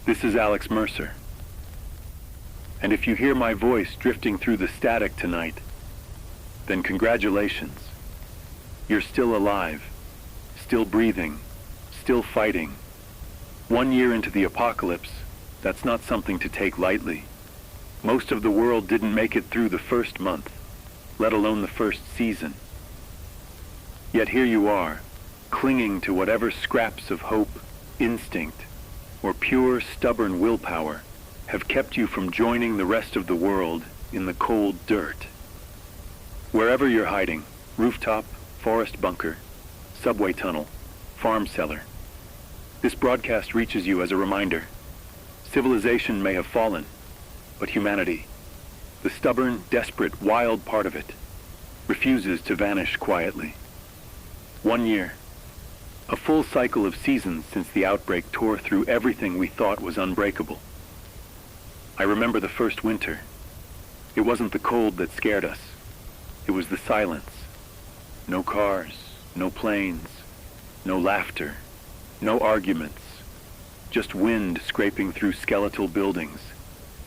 This is Alex Mercer. And if you hear my voice drifting through the static tonight, then congratulations. You're still alive, still breathing, still fighting. 1 year into the apocalypse, that's not something to take lightly. Most of the world didn't make it through the first month, let alone the first season. Yet here you are, clinging to whatever scraps of hope, instinct, or pure, stubborn willpower have kept you from joining the rest of the world in the cold dirt. Wherever you're hiding, rooftop, forest bunker, subway tunnel, farm cellar, this broadcast reaches you as a reminder. Civilization may have fallen, but humanity, the stubborn, desperate, wild part of it, refuses to vanish quietly. 1 year. A full cycle of seasons since the outbreak tore through everything we thought was unbreakable. I remember the first winter. It wasn't the cold that scared us. It was the silence. No cars, no planes, no laughter, no arguments. Just wind scraping through skeletal buildings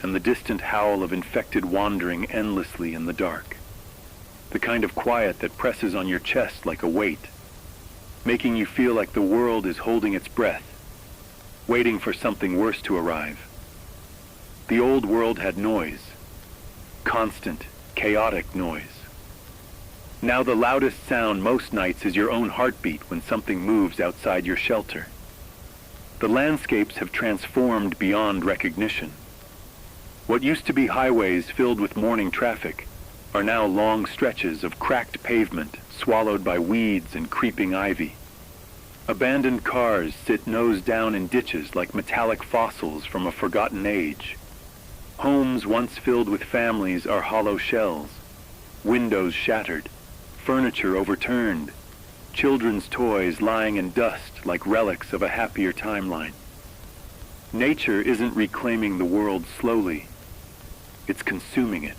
and the distant howl of infected wandering endlessly in the dark. The kind of quiet that presses on your chest like a weight, making you feel like the world is holding its breath, waiting for something worse to arrive. The old world had noise, constant, chaotic noise. Now the loudest sound most nights is your own heartbeat when something moves outside your shelter. The landscapes have transformed beyond recognition. What used to be highways filled with morning traffic are now long stretches of cracked pavement swallowed by weeds and creeping ivy. Abandoned cars sit nose down in ditches like metallic fossils from a forgotten age. Homes once filled with families are hollow shells, windows shattered, furniture overturned, children's toys lying in dust like relics of a happier timeline. Nature isn't reclaiming the world slowly, it's consuming it.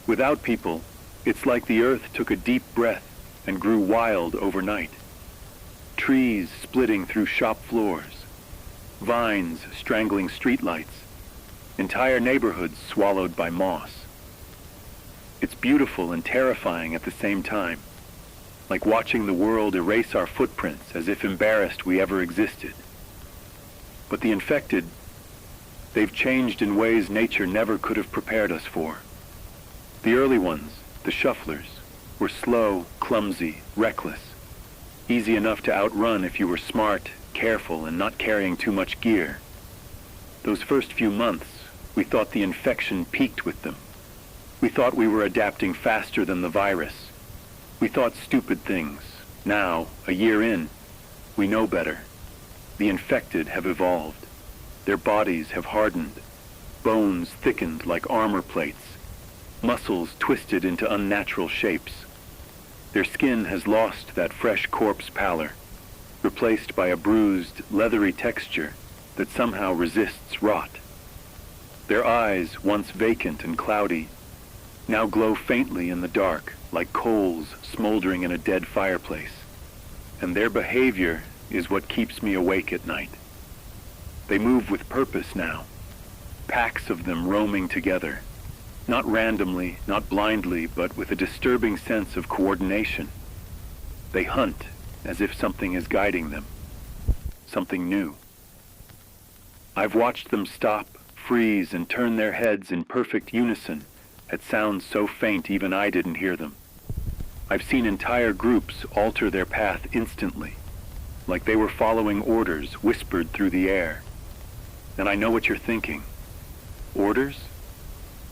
Without people, it's like the earth took a deep breath and grew wild overnight. Trees splitting through shop floors, vines strangling streetlights, entire neighborhoods swallowed by moss. It's beautiful and terrifying at the same time, like watching the world erase our footprints as if embarrassed we ever existed. But the infected, they've changed in ways nature never could have prepared us for. The early ones, the shufflers, were slow, clumsy, reckless, easy enough to outrun if you were smart, careful, and not carrying too much gear. Those first few months, we thought the infection peaked with them. We thought we were adapting faster than the virus. We thought stupid things. Now, a year in, we know better. The infected have evolved. Their bodies have hardened, bones thickened like armor plates, muscles twisted into unnatural shapes. Their skin has lost that fresh corpse pallor, replaced by a bruised, leathery texture that somehow resists rot. Their eyes, once vacant and cloudy, now glow faintly in the dark like coals smoldering in a dead fireplace. And their behavior is what keeps me awake at night. They move with purpose now, packs of them roaming together, not randomly, not blindly, but with a disturbing sense of coordination. They hunt as if something is guiding them, something new. I've watched them stop, freeze, and turn their heads in perfect unison at sounds so faint even I didn't hear them. I've seen entire groups alter their path instantly, like they were following orders whispered through the air. And I know what you're thinking. Orders?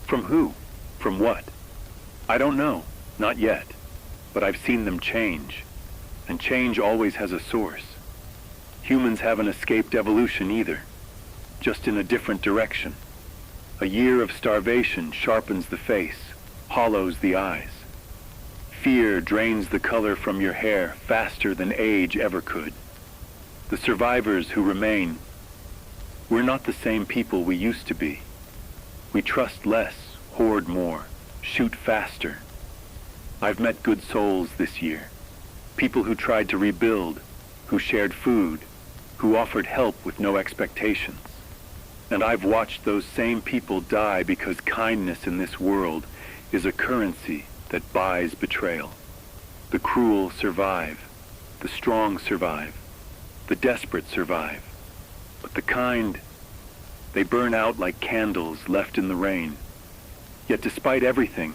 From who? From what? I don't know, not yet, but I've seen them change, and change always has a source. Humans haven't escaped evolution either, just in a different direction. A year of starvation sharpens the face, hollows the eyes. Fear drains the color from your hair faster than age ever could. The survivors who remain, we're not the same people we used to be. We trust less, hoard more, shoot faster. I've met good souls this year. People who tried to rebuild, who shared food, who offered help with no expectations. And I've watched those same people die because kindness in this world is a currency that buys betrayal. The cruel survive, the strong survive, the desperate survive. But the kind, they burn out like candles left in the rain. Yet despite everything,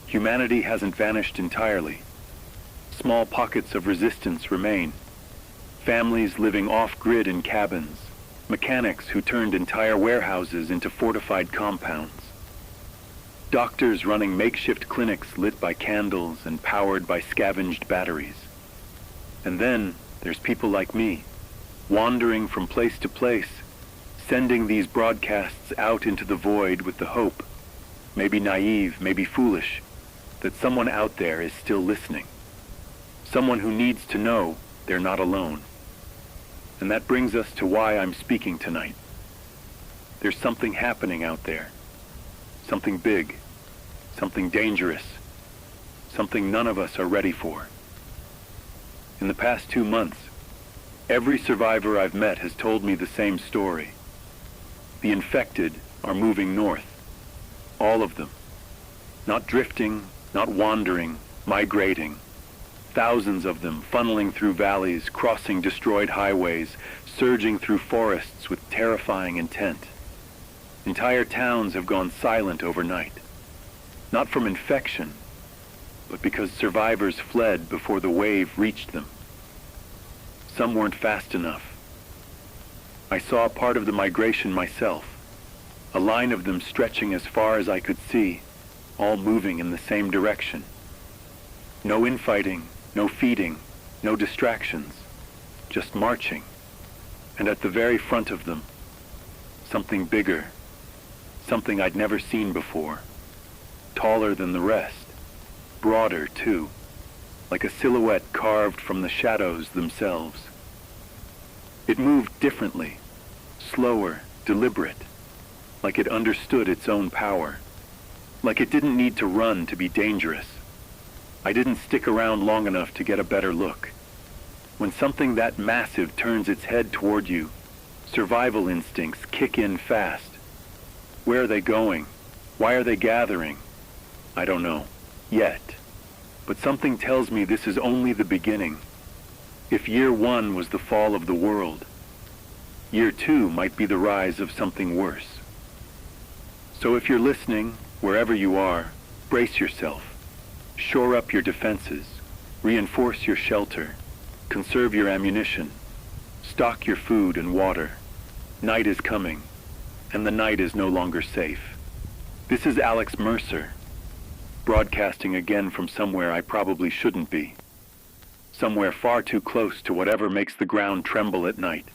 humanity hasn't vanished entirely. Small pockets of resistance remain. Families living off-grid in cabins, mechanics who turned entire warehouses into fortified compounds, doctors running makeshift clinics lit by candles and powered by scavenged batteries. And then there's people like me, wandering from place to place, sending these broadcasts out into the void with the hope, maybe naive, maybe foolish, that someone out there is still listening. Someone who needs to know they're not alone. And that brings us to why I'm speaking tonight. There's something happening out there. Something big. Something dangerous. Something none of us are ready for. In the past 2 months, every survivor I've met has told me the same story. The infected are moving north. All of them. Not drifting, not wandering, migrating. Thousands of them funneling through valleys, crossing destroyed highways, surging through forests with terrifying intent. Entire towns have gone silent overnight. Not from infection, but because survivors fled before the wave reached them. Some weren't fast enough. I saw part of the migration myself, a line of them stretching as far as I could see, all moving in the same direction. No infighting, no feeding, no distractions, just marching. And at the very front of them, something bigger, something I'd never seen before, taller than the rest, broader too, like a silhouette carved from the shadows themselves. It moved differently, slower, deliberate, like it understood its own power, like it didn't need to run to be dangerous. I didn't stick around long enough to get a better look. When something that massive turns its head toward you, survival instincts kick in fast. Where are they going? Why are they gathering? I don't know. Yet. But something tells me this is only the beginning. If year 1 was the fall of the world, year 2 might be the rise of something worse. So if you're listening, wherever you are, brace yourself. Shore up your defenses, reinforce your shelter, conserve your ammunition, stock your food and water. Night is coming, and the night is no longer safe. This is Alex Mercer, broadcasting again from somewhere I probably shouldn't be. Somewhere far too close to whatever makes the ground tremble at night,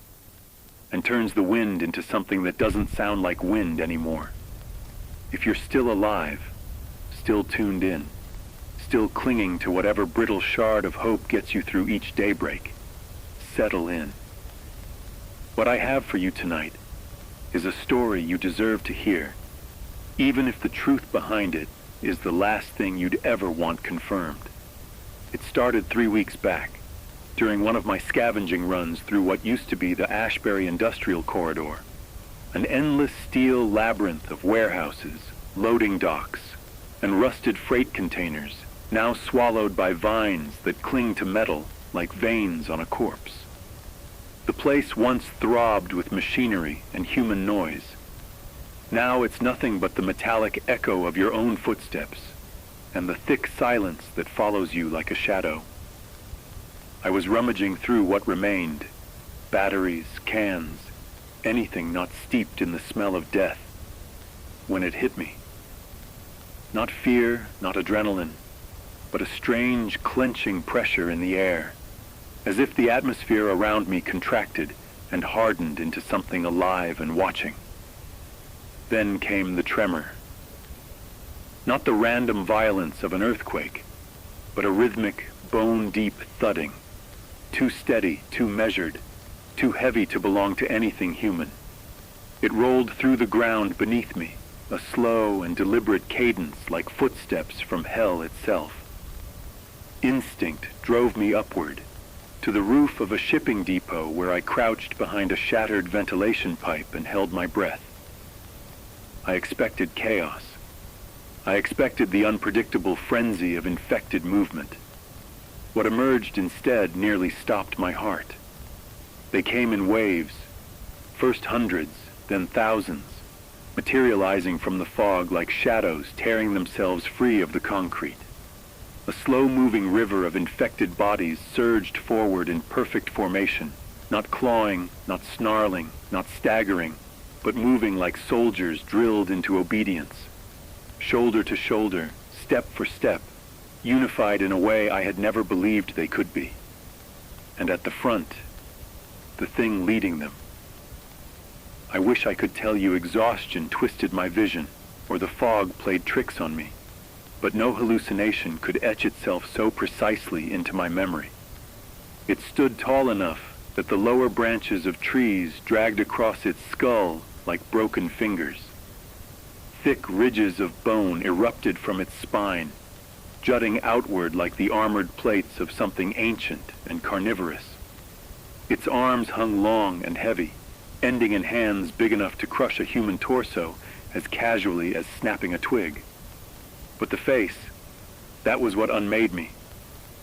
and turns the wind into something that doesn't sound like wind anymore. If you're still alive, still tuned in, still clinging to whatever brittle shard of hope gets you through each daybreak, settle in. What I have for you tonight is a story you deserve to hear, even if the truth behind it is the last thing you'd ever want confirmed. It started 3 weeks back, during one of my scavenging runs through what used to be the Ashbury Industrial Corridor, an endless steel labyrinth of warehouses, loading docks, and rusted freight containers, now swallowed by vines that cling to metal like veins on a corpse. The place once throbbed with machinery and human noise. Now it's nothing but the metallic echo of your own footsteps and the thick silence that follows you like a shadow. I was rummaging through what remained, batteries, cans, anything not steeped in the smell of death, when it hit me. Not fear, not adrenaline, but a strange clenching pressure in the air, as if the atmosphere around me contracted and hardened into something alive and watching. Then came the tremor. Not the random violence of an earthquake, but a rhythmic, bone-deep thudding, too steady, too measured, too heavy to belong to anything human. It rolled through the ground beneath me, a slow and deliberate cadence like footsteps from hell itself. Instinct drove me upward, to to the roof of a shipping depot where I crouched behind a shattered ventilation pipe and held my breath. I expected chaos. I expected the unpredictable frenzy of infected movement. What emerged instead nearly stopped my heart. They came in waves, first hundreds, then thousands, materializing from the fog like shadows tearing themselves free of the concrete. A slow-moving river of infected bodies surged forward in perfect formation, not clawing, not snarling, not staggering, but moving like soldiers drilled into obedience. Shoulder to shoulder, step for step, unified in a way I had never believed they could be. And at the front, the thing leading them. I wish I could tell you exhaustion twisted my vision, or the fog played tricks on me, but no hallucination could etch itself so precisely into my memory. It stood tall enough that the lower branches of trees dragged across its skull like broken fingers. Thick ridges of bone erupted from its spine, jutting outward like the armored plates of something ancient and carnivorous. Its arms hung long and heavy, ending in hands big enough to crush a human torso as casually as snapping a twig. But the face, that was what unmade me.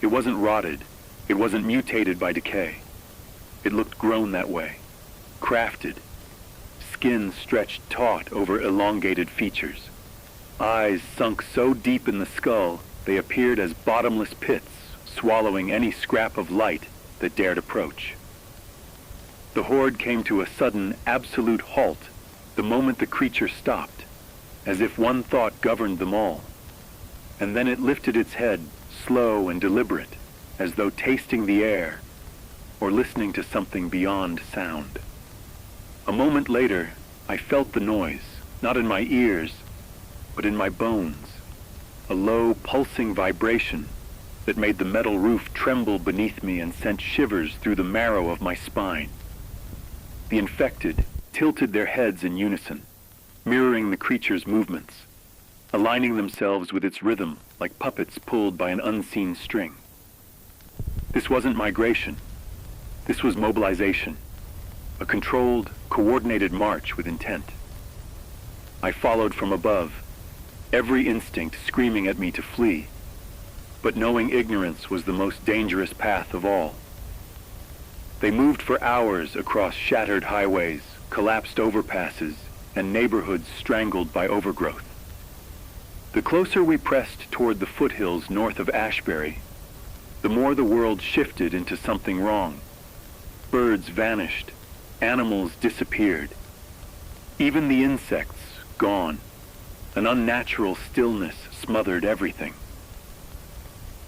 It wasn't rotted. It wasn't mutated by decay. It looked grown that way, crafted. Skin stretched taut over elongated features. Eyes sunk so deep in the skull, they appeared as bottomless pits, swallowing any scrap of light that dared approach. The horde came to a sudden, absolute halt the moment the creature stopped, as if one thought governed them all. And then it lifted its head, slow and deliberate, as though tasting the air or listening to something beyond sound. A moment later, I felt the noise, not in my ears, but in my bones, a low, pulsing vibration that made the metal roof tremble beneath me and sent shivers through the marrow of my spine. The infected tilted their heads in unison, mirroring the creature's movements, aligning themselves with its rhythm like puppets pulled by an unseen string. This wasn't migration. This was mobilization, a controlled, coordinated march with intent. I followed from above, every instinct screaming at me to flee, but knowing ignorance was the most dangerous path of all. They moved for hours across shattered highways, collapsed overpasses, and neighborhoods strangled by overgrowth. The closer we pressed toward the foothills north of Ashbury, the more the world shifted into something wrong. Birds vanished, animals disappeared. Even the insects, gone. An unnatural stillness smothered everything.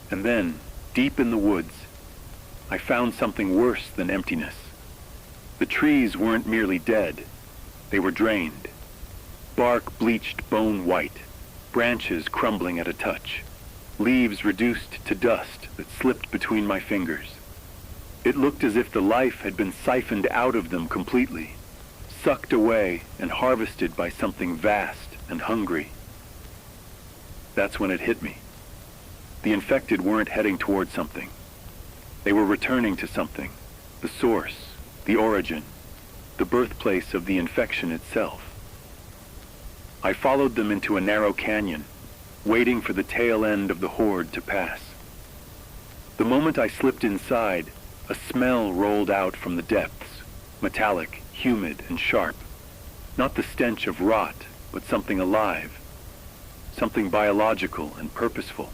And then, deep in the woods, I found something worse than emptiness. The trees weren't merely dead. They were drained. Bark bleached bone white, branches crumbling at a touch, leaves reduced to dust that slipped between my fingers. It looked as if the life had been siphoned out of them completely, sucked away and harvested by something vast and hungry. That's when it hit me. The infected weren't heading toward something. They were returning to something, the source, the origin, the birthplace of the infection itself. I followed them into a narrow canyon, waiting for the tail end of the horde to pass. The moment I slipped inside, a smell rolled out from the depths, metallic, humid, and sharp. Not the stench of rot, but something alive, something biological and purposeful.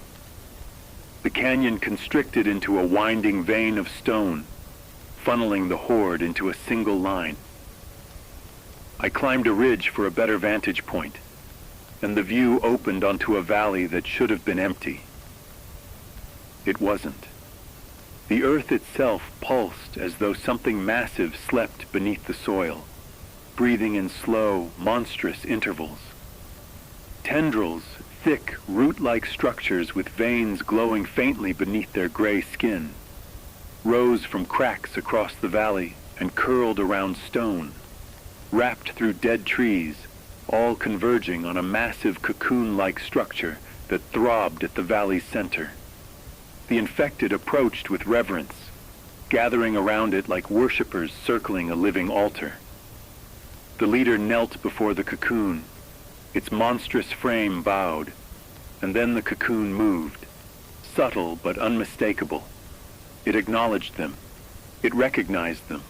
The canyon constricted into a winding vein of stone, funneling the horde into a single line. I climbed a ridge for a better vantage point, and the view opened onto a valley that should have been empty. It wasn't. The earth itself pulsed as though something massive slept beneath the soil, breathing in slow, monstrous intervals. Tendrils, thick, root-like structures with veins glowing faintly beneath their gray skin, rose from cracks across the valley and curled around stone, wrapped through dead trees, all converging on a massive cocoon-like structure that throbbed at the valley's center. The infected approached with reverence, gathering around it like worshippers circling a living altar. The leader knelt before the cocoon, its monstrous frame bowed, and then the cocoon moved, subtle but unmistakable. It acknowledged them. It recognized them.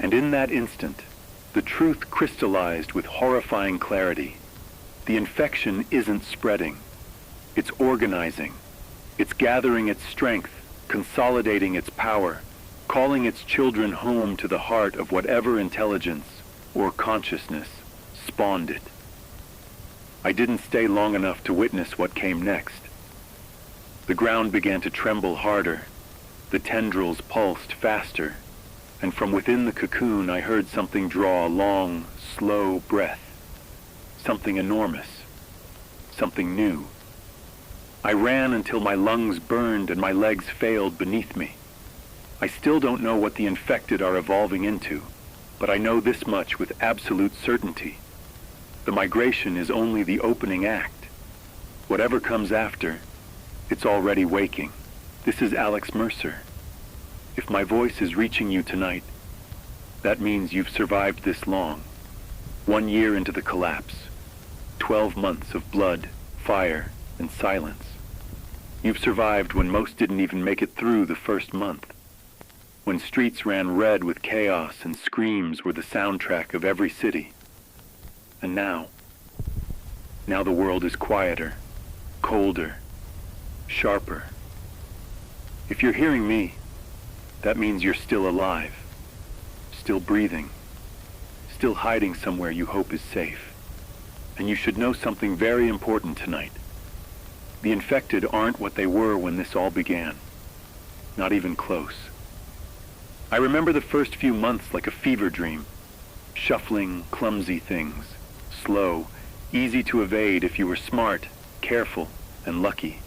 And in that instant, the truth crystallized with horrifying clarity. The infection isn't spreading. It's organizing. It's gathering its strength, consolidating its power, calling its children home to the heart of whatever intelligence or consciousness spawned it. I didn't stay long enough to witness what came next. The ground began to tremble harder. The tendrils pulsed faster, and from within the cocoon I heard something draw a long, slow breath. Something enormous. Something new. I ran until my lungs burned and my legs failed beneath me. I still don't know what the infected are evolving into, but I know this much with absolute certainty. The migration is only the opening act. Whatever comes after, it's already waking. This is Alex Mercer. If my voice is reaching you tonight, that means you've survived this long. 1 year into the collapse. 12 months of blood, fire, and silence. You've survived when most didn't even make it through the first month. When streets ran red with chaos and screams were the soundtrack of every city. And now the world is quieter, colder, sharper. If you're hearing me, that means you're still alive, still breathing, still hiding somewhere you hope is safe. And you should know something very important tonight. The infected aren't what they were when this all began. Not even close. I remember the first few months like a fever dream. Shuffling, clumsy things. Slow, easy to evade if you were smart, careful, and lucky.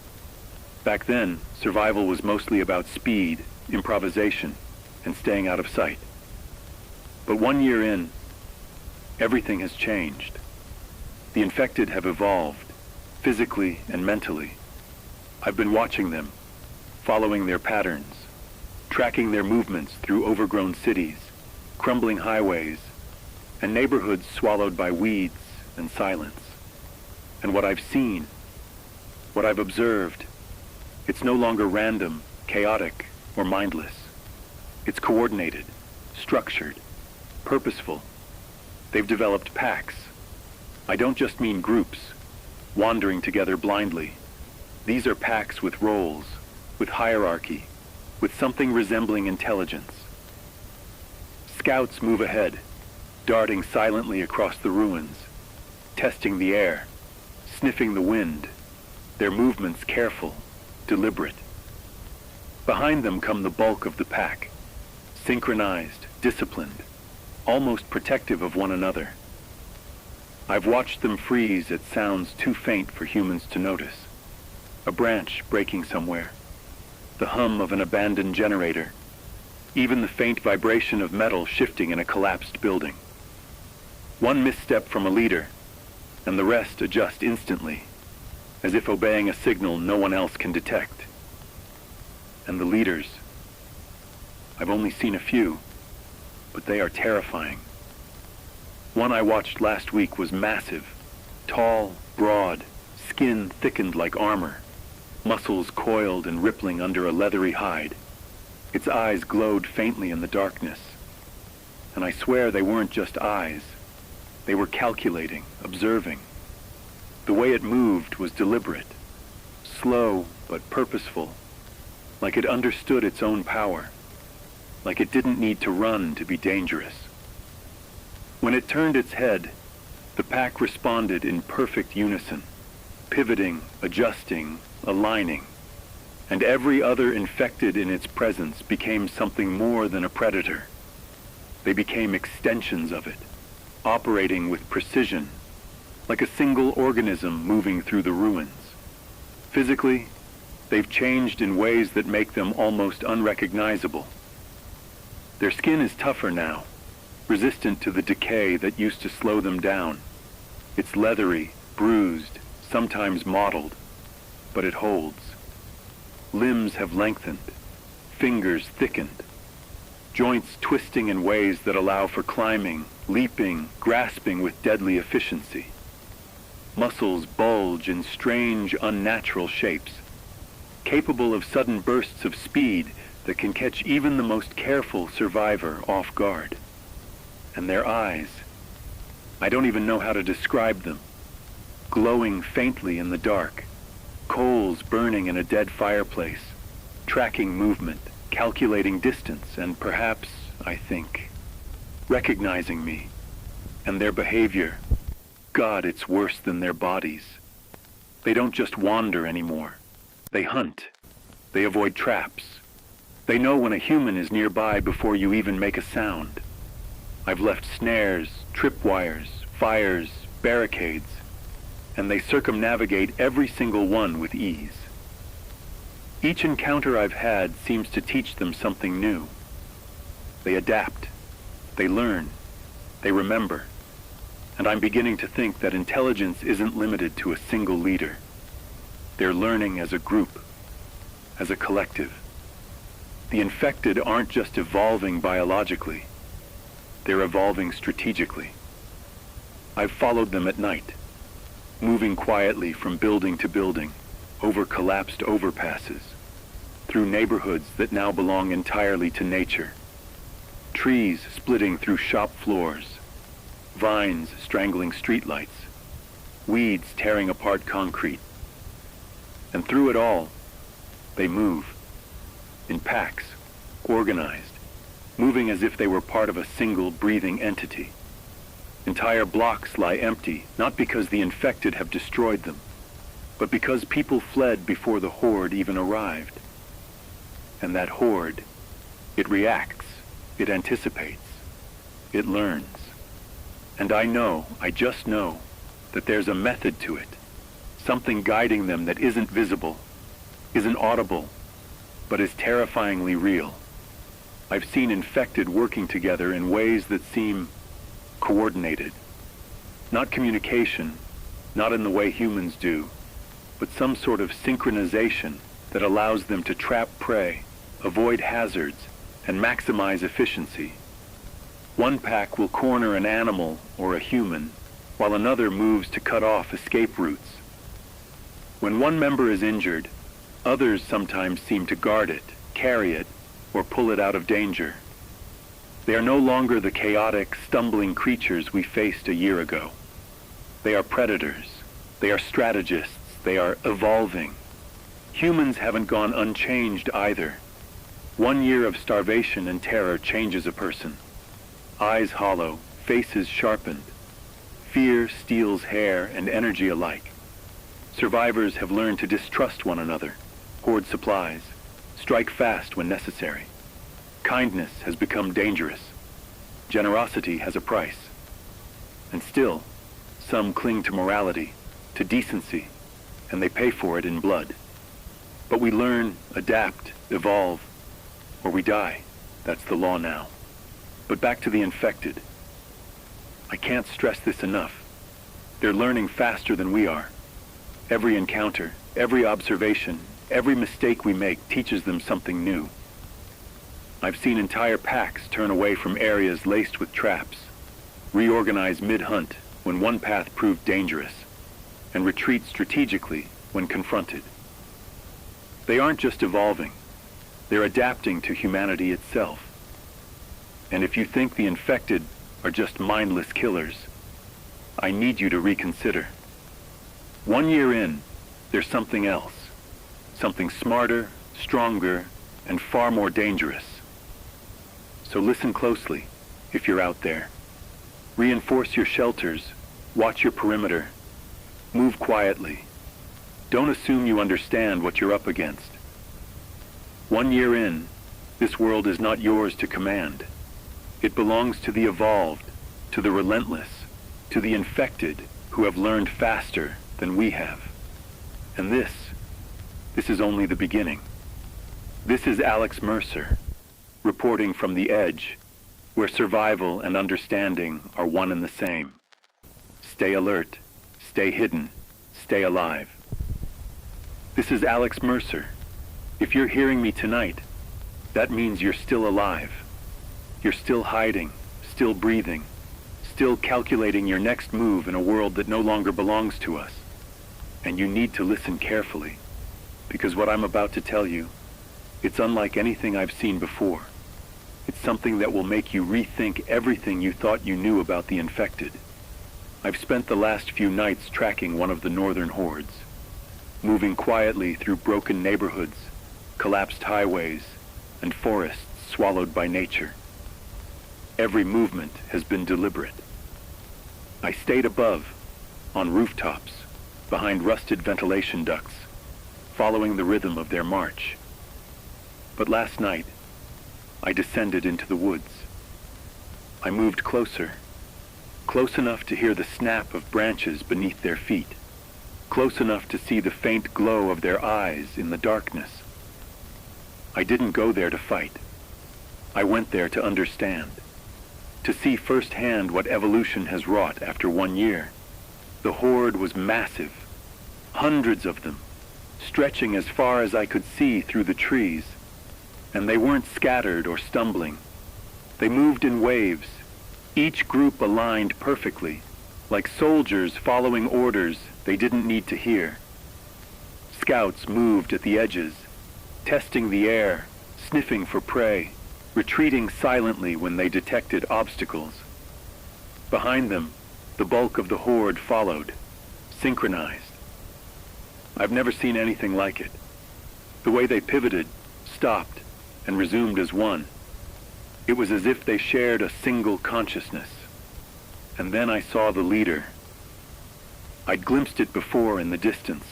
Back then, survival was mostly about speed, improvisation, and staying out of sight. But 1 year in, everything has changed. The infected have evolved, physically and mentally. I've been watching them, following their patterns, tracking their movements through overgrown cities, crumbling highways, and neighborhoods swallowed by weeds and silence. And what I've seen, what I've observed, it's no longer random, chaotic, or mindless. It's coordinated, structured, purposeful. They've developed packs. I don't just mean groups, wandering together blindly. These are packs with roles, with hierarchy, with something resembling intelligence. Scouts move ahead, darting silently across the ruins, testing the air, sniffing the wind, their movements careful, deliberate. Behind them come the bulk of the pack, synchronized, disciplined, almost protective of one another. I've watched them freeze at sounds too faint for humans to notice. A branch breaking somewhere, the hum of an abandoned generator, even the faint vibration of metal shifting in a collapsed building. One misstep from a leader, and the rest adjust instantly, as if obeying a signal no one else can detect. And the leaders, I've only seen a few, but they are terrifying. One I watched last week was massive, tall, broad, skin thickened like armor, muscles coiled and rippling under a leathery hide. Its eyes glowed faintly in the darkness. And I swear they weren't just eyes. They were calculating, observing. The way it moved was deliberate, slow but purposeful, like it understood its own power, like it didn't need to run to be dangerous. When it turned its head, the pack responded in perfect unison, pivoting, adjusting, aligning, and every other infected in its presence became something more than a predator. They became extensions of it, operating with precision, like a single organism moving through the ruins. Physically, they've changed in ways that make them almost unrecognizable. Their skin is tougher now, resistant to the decay that used to slow them down. It's leathery, bruised, sometimes mottled, but it holds. Limbs have lengthened, fingers thickened, joints twisting in ways that allow for climbing, leaping, grasping with deadly efficiency. Muscles bulge in strange, unnatural shapes, capable of sudden bursts of speed that can catch even the most careful survivor off guard. And their eyes, I don't even know how to describe them, glowing faintly in the dark, coals burning in a dead fireplace, tracking movement, calculating distance, and perhaps, I think, recognizing me and their behavior. God, it's worse than their bodies. They don't just wander anymore. They hunt. They avoid traps. They know when a human is nearby before you even make a sound. I've left snares, tripwires, fires, barricades, and they circumnavigate every single one with ease. Each encounter I've had seems to teach them something new. They adapt. They learn. They remember. And I'm beginning to think that intelligence isn't limited to a single leader. They're learning as a group, as a collective. The infected aren't just evolving biologically. They're evolving strategically. I've followed them at night, moving quietly from building to building, over collapsed overpasses, through neighborhoods that now belong entirely to nature, trees splitting through shop floors, vines strangling streetlights, weeds tearing apart concrete. And through it all, they move, in packs, organized, moving as if they were part of a single breathing entity. Entire blocks lie empty, not because the infected have destroyed them, but because people fled before the horde even arrived. And that horde, it reacts, it anticipates, it learns. And I just know, that there's a method to it, something guiding them that isn't visible, isn't audible, but is terrifyingly real. I've seen infected working together in ways that seem coordinated. Not communication, not in the way humans do, but some sort of synchronization that allows them to trap prey, avoid hazards, and maximize efficiency. One pack will corner an animal or a human, while another moves to cut off escape routes. When one member is injured, others sometimes seem to guard it, carry it, or pull it out of danger. They are no longer the chaotic, stumbling creatures we faced a year ago. They are predators. They are strategists. They are evolving. Humans haven't gone unchanged either. 1 year of starvation and terror changes a person. Eyes hollow, faces sharpened. Fear steals hair and energy alike. Survivors have learned to distrust one another, hoard supplies, strike fast when necessary. Kindness has become dangerous. Generosity has a price. And still, some cling to morality, to decency, and they pay for it in blood. But we learn, adapt, evolve, or we die. That's the law now. But back to the infected. I can't stress this enough. They're learning faster than we are. Every encounter, every observation, every mistake we make teaches them something new. I've seen entire packs turn away from areas laced with traps, reorganize mid-hunt when one path proved dangerous, and retreat strategically when confronted. They aren't just evolving, they're adapting to humanity itself. And if you think the infected are just mindless killers, I need you to reconsider. 1 year in, there's something else. Something smarter, stronger, and far more dangerous. So listen closely, if you're out there. Reinforce your shelters, watch your perimeter, move quietly. Don't assume you understand what you're up against. 1 year in, this world is not yours to command. It belongs to the evolved, to the relentless, to the infected who have learned faster than we have. And this is only the beginning. This is Alex Mercer, reporting from the edge, where survival and understanding are one and the same. Stay alert, stay hidden, stay alive. This is Alex Mercer. If you're hearing me tonight, that means you're still alive. You're still hiding, still breathing, still calculating your next move in a world that no longer belongs to us. And you need to listen carefully, because what I'm about to tell you, it's unlike anything I've seen before. It's something that will make you rethink everything you thought you knew about the infected. I've spent the last few nights tracking one of the northern hordes, moving quietly through broken neighborhoods, collapsed highways, and forests swallowed by nature. Every movement has been deliberate. I stayed above, on rooftops, behind rusted ventilation ducts, following the rhythm of their march. But last night, I descended into the woods. I moved closer, close enough to hear the snap of branches beneath their feet, close enough to see the faint glow of their eyes in the darkness. I didn't go there to fight. I went there to understand, to see firsthand what evolution has wrought after 1 year. The horde was massive, hundreds of them, stretching as far as I could see through the trees. And they weren't scattered or stumbling. They moved in waves, each group aligned perfectly, like soldiers following orders they didn't need to hear. Scouts moved at the edges, testing the air, sniffing for prey, retreating silently when they detected obstacles. Behind them, the bulk of the horde followed, synchronized. I've never seen anything like it. The way they pivoted, stopped, and resumed as one. It was as if they shared a single consciousness. And then I saw the leader. I'd glimpsed it before in the distance,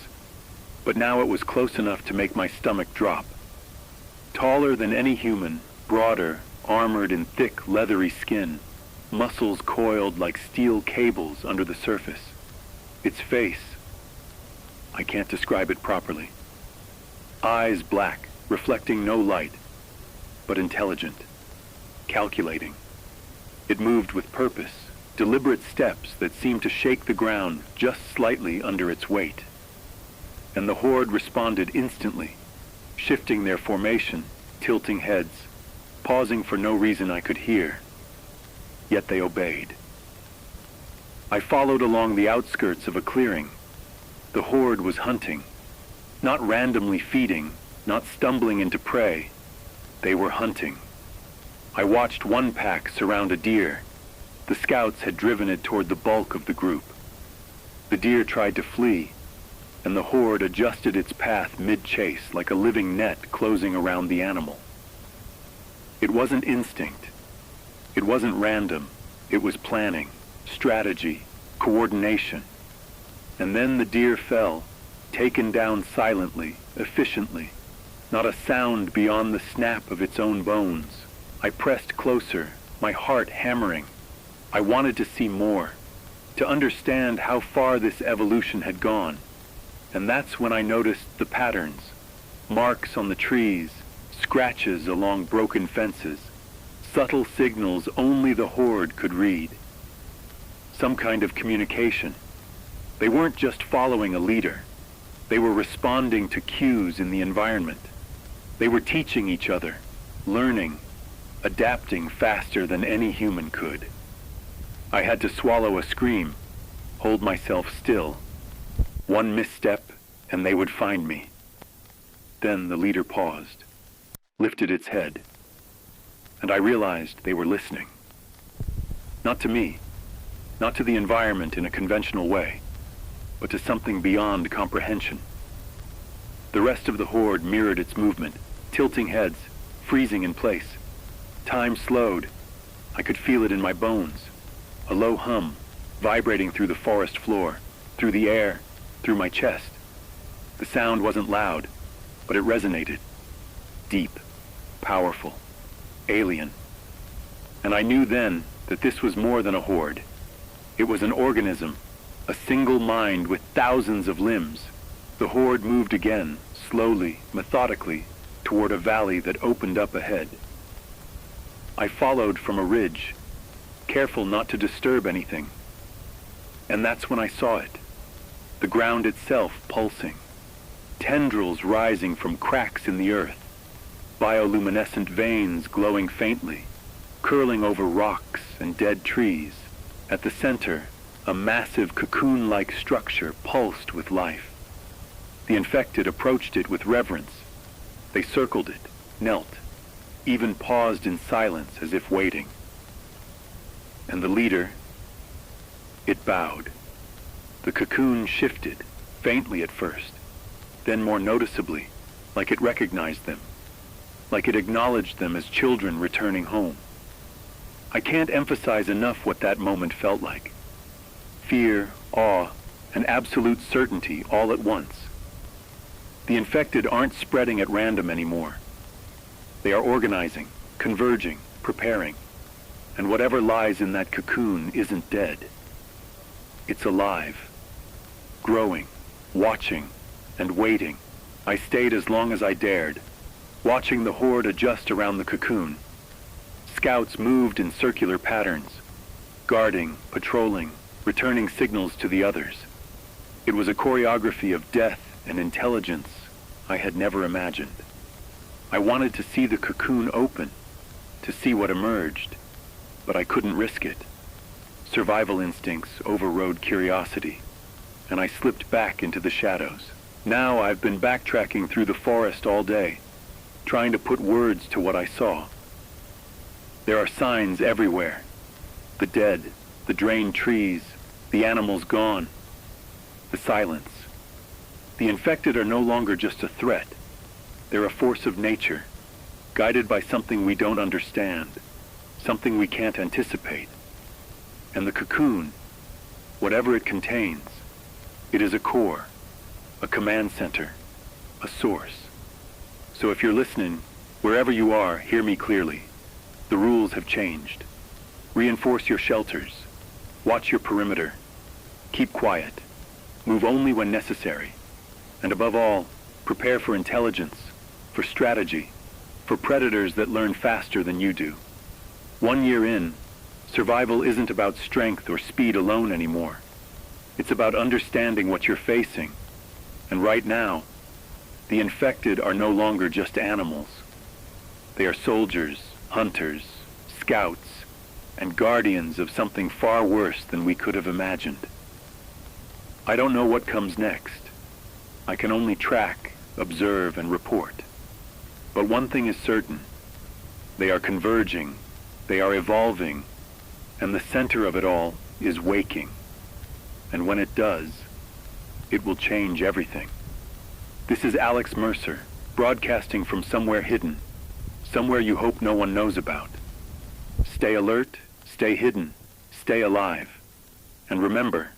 but now it was close enough to make my stomach drop. Taller than any human, broader, armored in thick, leathery skin, muscles coiled like steel cables under the surface. Its face, I can't describe it properly. Eyes black, reflecting no light, but intelligent, calculating. It moved with purpose, deliberate steps that seemed to shake the ground just slightly under its weight. And the horde responded instantly, shifting their formation, tilting heads, pausing for no reason I could hear. Yet they obeyed. I followed along the outskirts of a clearing. The horde was hunting, not randomly feeding, not stumbling into prey. They were hunting. I watched one pack surround a deer. The scouts had driven it toward the bulk of the group. The deer tried to flee, and the horde adjusted its path mid-chase like a living net closing around the animal. It wasn't instinct. It wasn't random. It was planning, strategy, coordination. And then the deer fell, taken down silently, efficiently. Not a sound beyond the snap of its own bones. I pressed closer, my heart hammering. I wanted to see more, to understand how far this evolution had gone. And that's when I noticed the patterns, marks on the trees, scratches along broken fences, subtle signals only the horde could read. Some kind of communication. They weren't just following a leader. They were responding to cues in the environment. They were teaching each other, learning, adapting faster than any human could. I had to swallow a scream, hold myself still. One misstep, and they would find me. Then the leader paused, lifted its head, and I realized they were listening. Not to me, not to the environment in a conventional way, but to something beyond comprehension. The rest of the horde mirrored its movement, tilting heads, freezing in place. Time slowed. I could feel it in my bones. A low hum, vibrating through the forest floor, through the air, through my chest. The sound wasn't loud, but it resonated. Deep, powerful, alien. And I knew then that this was more than a horde. It was an organism, a single mind with thousands of limbs. The horde moved again, slowly, methodically, toward a valley that opened up ahead. I followed from a ridge, careful not to disturb anything. And that's when I saw it, the ground itself pulsing, tendrils rising from cracks in the earth. bioluminescent veins glowing faintly, curling over rocks and dead trees. At the center, a massive cocoon-like structure pulsed with life. The infected approached it with reverence. They circled it, knelt, even paused in silence as if waiting. And the leader, it bowed. The cocoon shifted, faintly at first, then more noticeably, like it recognized them, like it acknowledged them as children returning home. I can't emphasize enough what that moment felt like. Fear, awe, and absolute certainty all at once. The infected aren't spreading at random anymore. They are organizing, converging, preparing, and whatever lies in that cocoon isn't dead. It's alive, growing, watching, and waiting. I stayed as long as I dared, watching the horde adjust around the cocoon. Scouts moved in circular patterns, guarding, patrolling, returning signals to the others. It was a choreography of death and intelligence I had never imagined. I wanted to see the cocoon open, to see what emerged, but I couldn't risk it. Survival instincts overrode curiosity, and I slipped back into the shadows. Now I've been backtracking through the forest all day, trying to put words to what I saw. There are signs everywhere. The dead, the drained trees, the animals gone, the silence. The infected are no longer just a threat. They're a force of nature, guided by something we don't understand, something we can't anticipate. And the cocoon, whatever it contains, it is a core, a command center, a source. So if you're listening, wherever you are, hear me clearly. The rules have changed. Reinforce your shelters. Watch your perimeter. Keep quiet. Move only when necessary. And above all, prepare for intelligence, for strategy, for predators that learn faster than you do. 1 year in, survival isn't about strength or speed alone anymore. It's about understanding what you're facing. And right now, the infected are no longer just animals. They are soldiers, hunters, scouts, and guardians of something far worse than we could have imagined. I don't know what comes next. I can only track, observe, and report. But one thing is certain. They are converging, they are evolving, and the center of it all is waking. And when it does, it will change everything. This is Alex Mercer, broadcasting from somewhere hidden, somewhere you hope no one knows about. Stay alert, stay hidden, stay alive. And remember,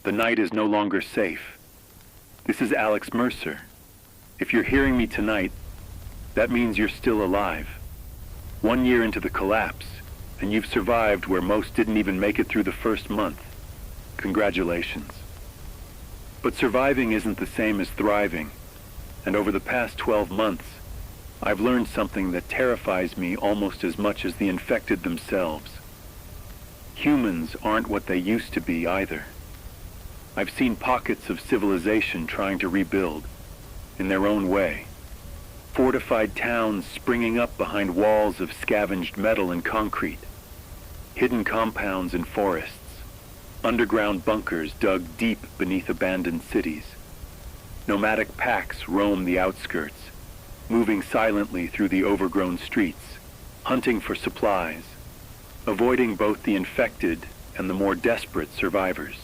the night is no longer safe. This is Alex Mercer. If you're hearing me tonight, that means you're still alive. 1 year into the collapse, and you've survived where most didn't even make it through the first month. Congratulations. But surviving isn't the same as thriving, and over the past 12 months, I've learned something that terrifies me almost as much as the infected themselves. Humans aren't what they used to be either. I've seen pockets of civilization trying to rebuild, in their own way. Fortified towns springing up behind walls of scavenged metal and concrete. Hidden compounds in forests. Underground bunkers dug deep beneath abandoned cities. Nomadic packs roam the outskirts, moving silently through the overgrown streets, hunting for supplies, avoiding both the infected and the more desperate survivors.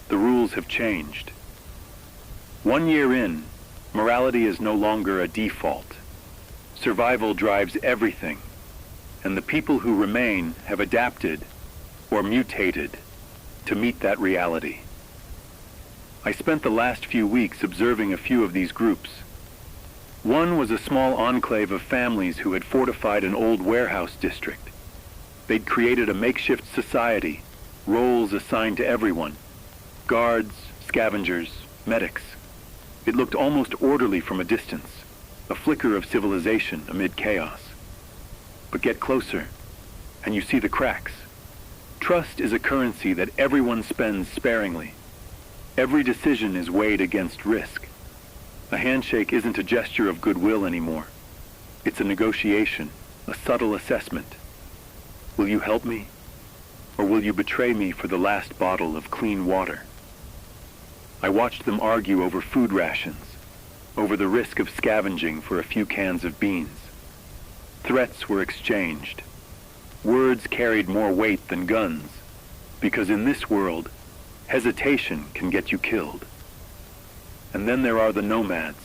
The rules have changed. 1 year in, morality is no longer a default. Survival drives everything, and the people who remain have adapted or mutated to meet that reality. I spent the last few weeks observing a few of these groups. One was a small enclave of families who had fortified an old warehouse district. They'd created a makeshift society, roles assigned to everyone: guards, scavengers, medics. It looked almost orderly from a distance, a flicker of civilization amid chaos. But get closer, and you see the cracks. Trust is a currency that everyone spends sparingly. Every decision is weighed against risk. A handshake isn't a gesture of goodwill anymore. It's a negotiation, a subtle assessment. Will you help me? Or will you betray me for the last bottle of clean water? I watched them argue over food rations, over the risk of scavenging for a few cans of beans. Threats were exchanged. Words carried more weight than guns, because in this world, hesitation can get you killed. And then there are the nomads,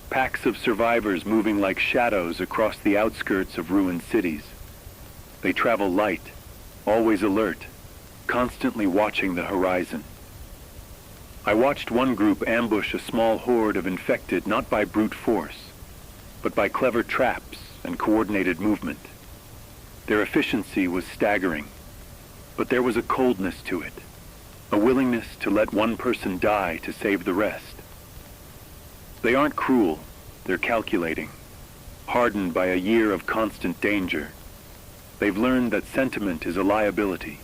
packs of survivors moving like shadows across the outskirts of ruined cities. They travel light, always alert, constantly watching the horizon. I watched one group ambush a small horde of infected not by brute force, but by clever traps and coordinated movement. Their efficiency was staggering, but there was a coldness to it, a willingness to let one person die to save the rest. They aren't cruel, they're calculating, hardened by a year of constant danger. They've learned that sentiment is a liability,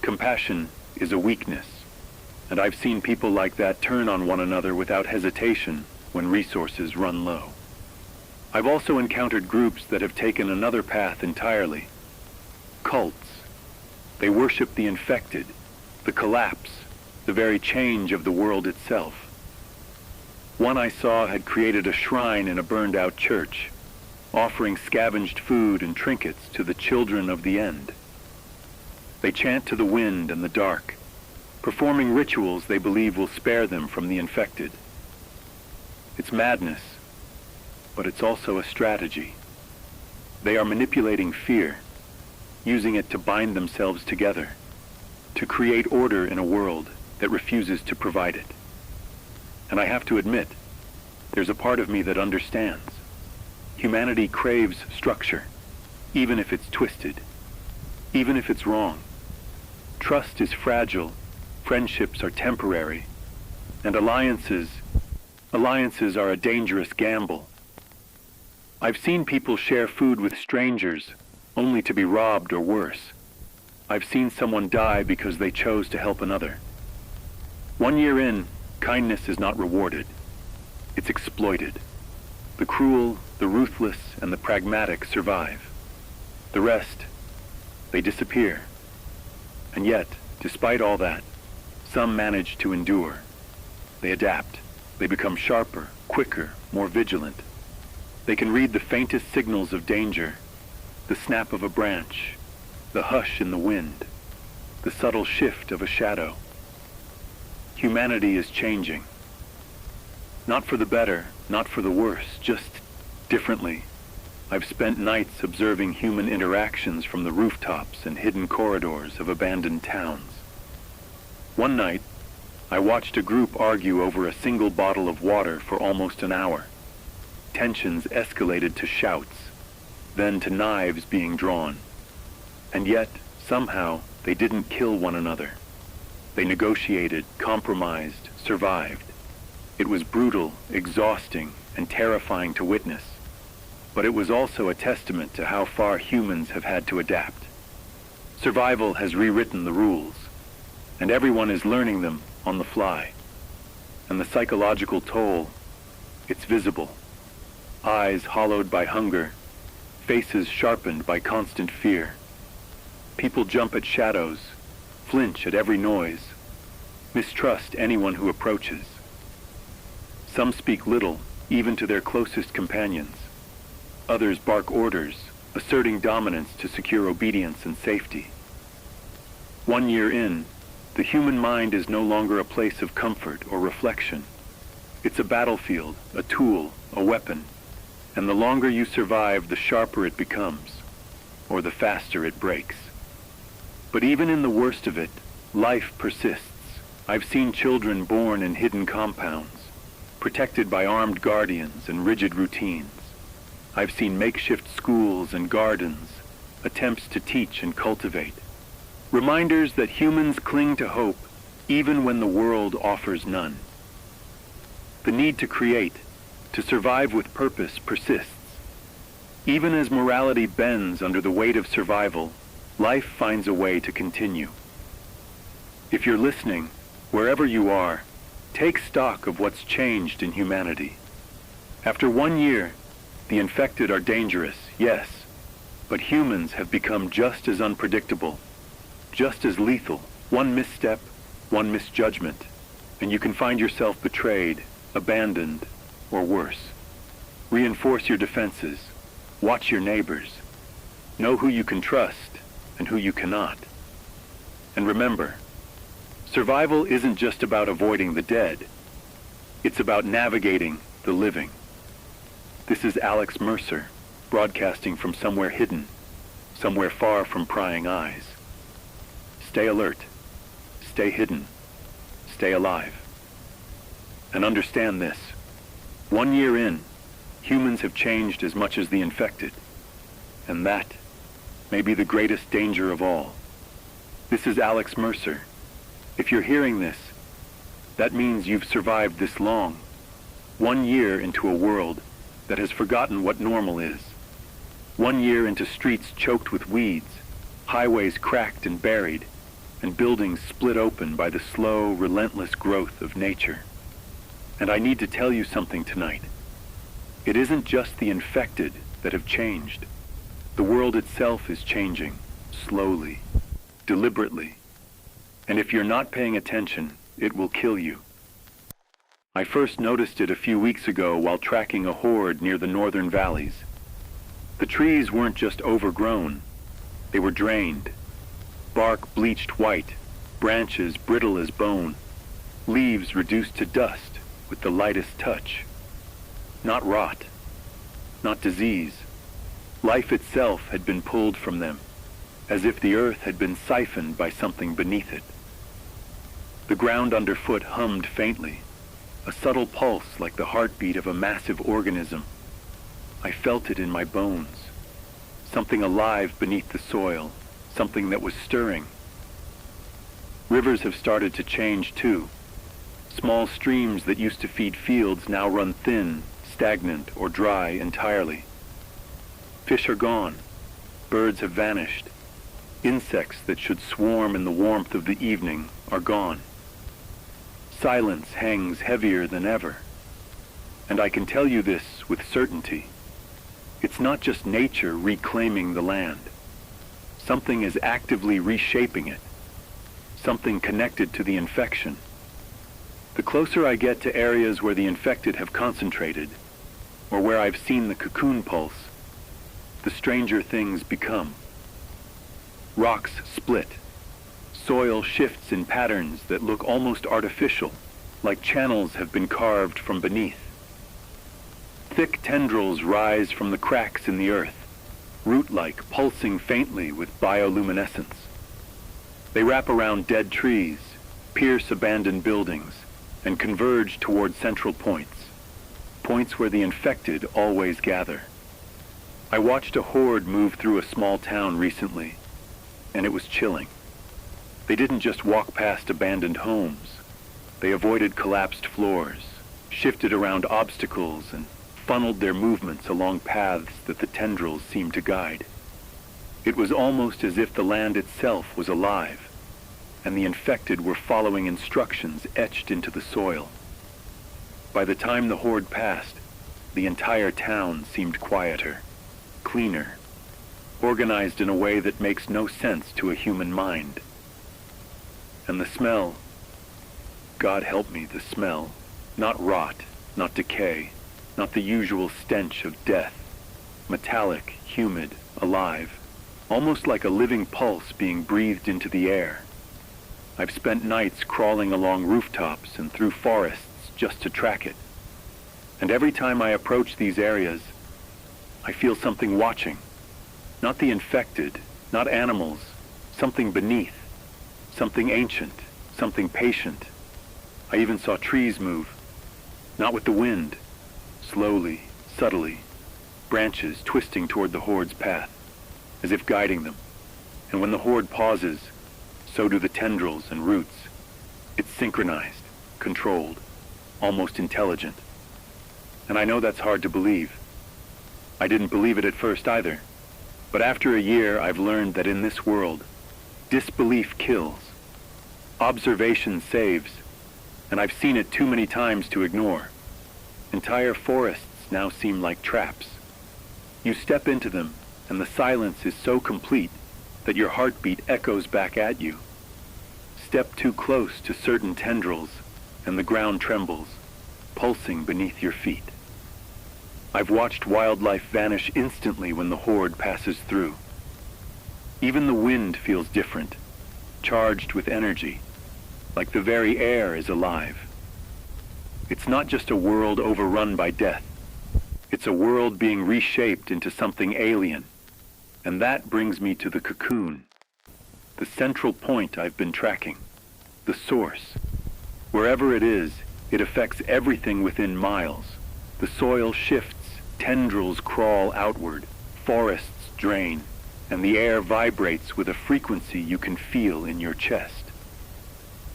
compassion is a weakness, and I've seen people like that turn on one another without hesitation when resources run low. I've also encountered groups that have taken another path entirely. Cults. They worship the infected, the collapse, the very change of the world itself. One I saw had created a shrine in a burned-out church, offering scavenged food and trinkets to the children of the end. They chant to the wind and the dark, performing rituals they believe will spare them from the infected. It's madness, but it's also a strategy. They are manipulating fear, using it to bind themselves together, to create order in a world that refuses to provide it. And I have to admit, there's a part of me that understands. Humanity craves structure, even if it's twisted, even if it's wrong. Trust is fragile, friendships are temporary, and alliances are a dangerous gamble. I've seen people share food with strangers, only to be robbed or worse. I've seen someone die because they chose to help another. 1 year in, kindness is not rewarded. It's exploited. The cruel, the ruthless, and the pragmatic survive. The rest, they disappear. And yet, despite all that, some manage to endure. They adapt. They become sharper, quicker, more vigilant. They can read the faintest signals of danger, the snap of a branch, the hush in the wind, the subtle shift of a shadow. Humanity is changing. Not for the better, not for the worse, just differently. I've spent nights observing human interactions from the rooftops and hidden corridors of abandoned towns. One night, I watched a group argue over a single bottle of water for almost an hour. Tensions escalated to shouts, then to knives being drawn. And yet, somehow, they didn't kill one another. They negotiated, compromised, survived. It was brutal, exhausting, and terrifying to witness. But it was also a testament to how far humans have had to adapt. Survival has rewritten the rules, and everyone is learning them on the fly. And the psychological toll, it's visible. Eyes hollowed by hunger, faces sharpened by constant fear. People jump at shadows, flinch at every noise, mistrust anyone who approaches. Some speak little, even to their closest companions. Others bark orders, asserting dominance to secure obedience and safety. 1 year in, the human mind is no longer a place of comfort or reflection. It's a battlefield, a tool, a weapon, and the longer you survive, the sharper it becomes, or the faster it breaks. But even in the worst of it, life persists. I've seen children born in hidden compounds, protected by armed guardians and rigid routines. I've seen makeshift schools and gardens, attempts to teach and cultivate. Reminders that humans cling to hope even when the world offers none. The need to create, to survive with purpose persists. Even as morality bends under the weight of survival, life finds a way to continue. If you're listening, wherever you are, take stock of what's changed in humanity. After 1 year, The infected are dangerous, yes, but humans have become just as unpredictable, just as lethal. One misstep, one misjudgment, and you can find yourself betrayed, abandoned, or worse. Reinforce your defenses. Watch your neighbors. Know who you can trust and who you cannot. And remember, survival isn't just about avoiding the dead. It's about navigating the living. This is Alex Mercer, broadcasting from somewhere hidden, somewhere far from prying eyes. Stay alert. Stay hidden. Stay alive. And understand this. 1 year in, humans have changed as much as the infected. And that may be the greatest danger of all. This is Alex Mercer. If you're hearing this, that means you've survived this long. 1 year into a world that has forgotten what normal is. 1 year into streets choked with weeds, highways cracked and buried, and buildings split open by the slow, relentless growth of nature. And I need to tell you something tonight. It isn't just the infected that have changed. The world itself is changing, slowly, deliberately. And if you're not paying attention, it will kill you. I first noticed it a few weeks ago while tracking a horde near the northern valleys. The trees weren't just overgrown, they were drained. Bark bleached white, branches brittle as bone, leaves reduced to dust with the lightest touch. Not rot, not disease. Life itself had been pulled from them, as if the earth had been siphoned by something beneath it. The ground underfoot hummed faintly, a subtle pulse like the heartbeat of a massive organism. I felt it in my bones, something alive beneath the soil, something that was stirring. Rivers have started to change too. Small streams that used to feed fields now run thin, stagnant, or dry entirely. Fish are gone. Birds have vanished. Insects that should swarm in the warmth of the evening are gone. Silence hangs heavier than ever. And I can tell you this with certainty. It's not just nature reclaiming the land. Something is actively reshaping it. Something connected to the infection. The closer I get to areas where the infected have concentrated, or where I've seen the cocoon pulse, the stranger things become. Rocks split. Soil shifts in patterns that look almost artificial, like channels have been carved from beneath. Thick tendrils rise from the cracks in the earth, root-like, pulsing faintly with bioluminescence. They wrap around dead trees, pierce abandoned buildings, and converge toward central points, points where the infected always gather. I watched a horde move through a small town recently, and it was chilling. They didn't just walk past abandoned homes. They avoided collapsed floors, shifted around obstacles, and funneled their movements along paths that the tendrils seemed to guide. It was almost as if the land itself was alive, and the infected were following instructions etched into the soil. By the time the horde passed, the entire town seemed quieter, cleaner, organized in a way that makes no sense to a human mind. And the smell, God help me, the smell, not rot, not decay, not the usual stench of death, metallic, humid, alive, almost like a living pulse being breathed into the air. I've spent nights crawling along rooftops and through forests just to track it. And every time I approach these areas, I feel something watching. Not the infected, not animals, something beneath, something ancient, something patient. I even saw trees move, not with the wind, slowly, subtly, branches twisting toward the horde's path, as if guiding them. And when the horde pauses, so do the tendrils and roots. It's synchronized, controlled, almost intelligent. And I know that's hard to believe. I didn't believe it at first either. But after a year, I've learned that in this world, disbelief kills. Observation saves. And I've seen it too many times to ignore. Entire forests now seem like traps, You step into them, and the silence is so complete that your heartbeat echoes back at you. Step too close to certain tendrils, and the ground trembles, pulsing beneath your feet. I've watched wildlife vanish instantly when the horde passes through. Even the wind feels different, charged with energy, like the very air is alive. It's not just a world overrun by death. It's a world being reshaped into something alien. And that brings me to the cocoon, the central point I've been tracking, the source. Wherever it is, it affects everything within miles. The soil shifts, tendrils crawl outward, forests drain, and the air vibrates with a frequency you can feel in your chest.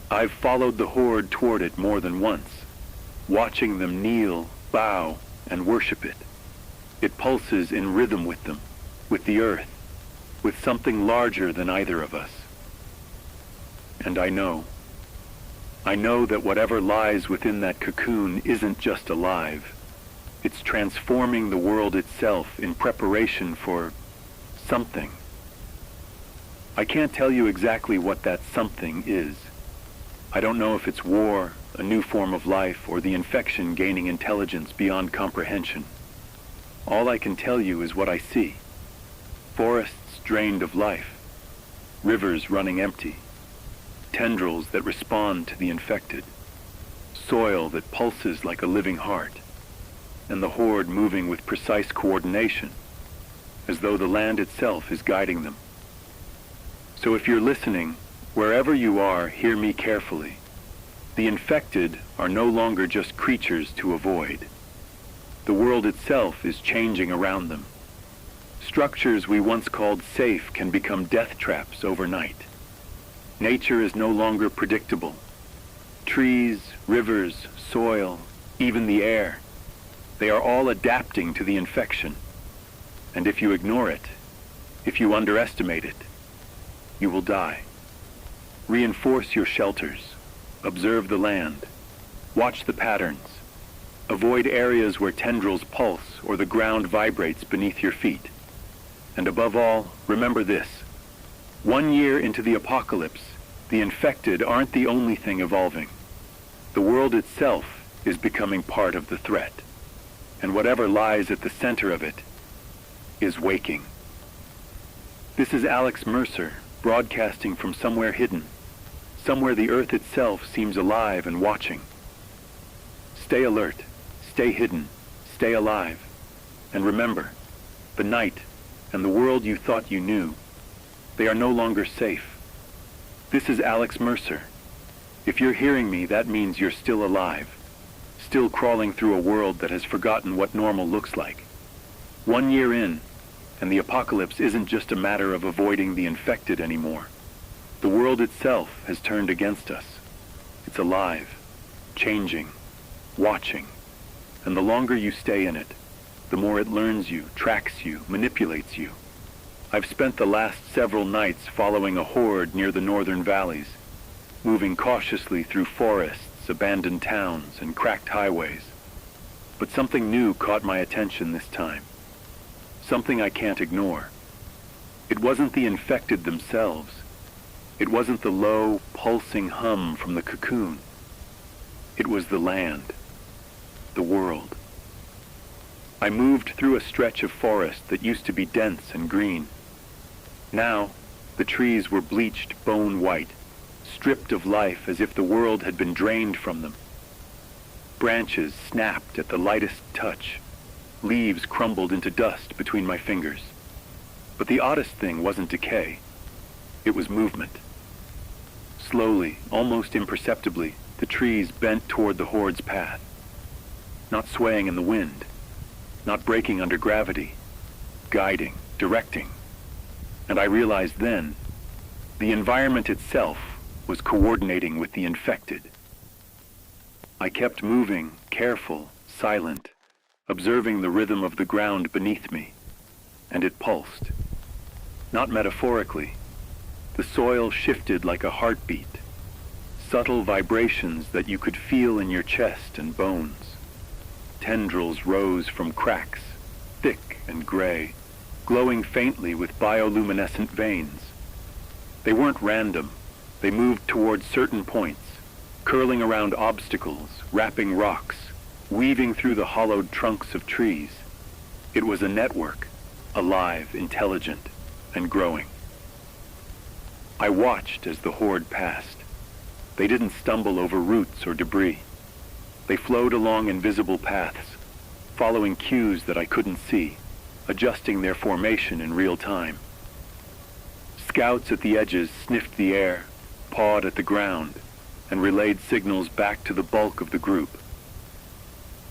I've followed the horde toward it more than once, watching them kneel, bow, and worship it. It pulses in rhythm with them, with the earth, with something larger than either of us. And I know that whatever lies within that cocoon isn't just alive. It's transforming the world itself in preparation for something. I can't tell you exactly what that something is. I don't know if it's war, a new form of life, or the infection gaining intelligence beyond comprehension. All I can tell you is what I see. Forests drained of life, rivers running empty, tendrils that respond to the infected, soil that pulses like a living heart, and the horde moving with precise coordination, as though the land itself is guiding them. So if you're listening, wherever you are, hear me carefully. The infected are no longer just creatures to avoid. The world itself is changing around them. Structures we once called safe can become death traps overnight. Nature is no longer predictable. Trees, rivers, soil, even the air, they are all adapting to the infection. And if you ignore it, if you underestimate it, you will die. Reinforce your shelters. Observe the land. Watch the patterns. Avoid areas where tendrils pulse or the ground vibrates beneath your feet. And above all, remember this. 1 year into the apocalypse, the infected aren't the only thing evolving. The world itself is becoming part of the threat. And whatever lies at the center of it is waking. This is Alex Mercer, broadcasting from somewhere hidden, somewhere the earth itself seems alive and watching. Stay alert, stay hidden, stay alive, and remember, the night and the world you thought you knew, they are no longer safe. This is Alex Mercer. If you're hearing me, that means you're still alive, still crawling through a world that has forgotten what normal looks like. 1 year in, and the apocalypse isn't just a matter of avoiding the infected anymore. The world itself has turned against us. It's alive, changing, watching, and the longer you stay in it, the more it learns you, tracks you, manipulates you. I've spent the last several nights following a horde near the northern valleys, moving cautiously through forests, abandoned towns, and cracked highways. But something new caught my attention this time. Something I can't ignore. It wasn't the infected themselves. It wasn't the low, pulsing hum from the cocoon. It was the land, the world. I moved through a stretch of forest that used to be dense and green. Now, the trees were bleached bone white, stripped of life as if the world had been drained from them. Branches snapped at the lightest touch. Leaves crumbled into dust between my fingers. But the oddest thing wasn't decay. It was movement. Slowly, almost imperceptibly, the trees bent toward the horde's path. Not swaying in the wind, not breaking under gravity, guiding, directing. And I realized then, the environment itself was coordinating with the infected. I kept moving, careful, silent, observing the rhythm of the ground beneath me, and it pulsed. Not metaphorically. The soil shifted like a heartbeat, subtle vibrations that you could feel in your chest and bones. Tendrils rose from cracks, thick and gray, glowing faintly with bioluminescent veins. They weren't random. They moved toward certain points, curling around obstacles, wrapping rocks, weaving through the hollowed trunks of trees. It was a network, alive, intelligent, and growing. I watched as the horde passed. They didn't stumble over roots or debris. They flowed along invisible paths, following cues that I couldn't see, adjusting their formation in real time. Scouts at the edges sniffed the air, pawed at the ground, and relayed signals back to the bulk of the group.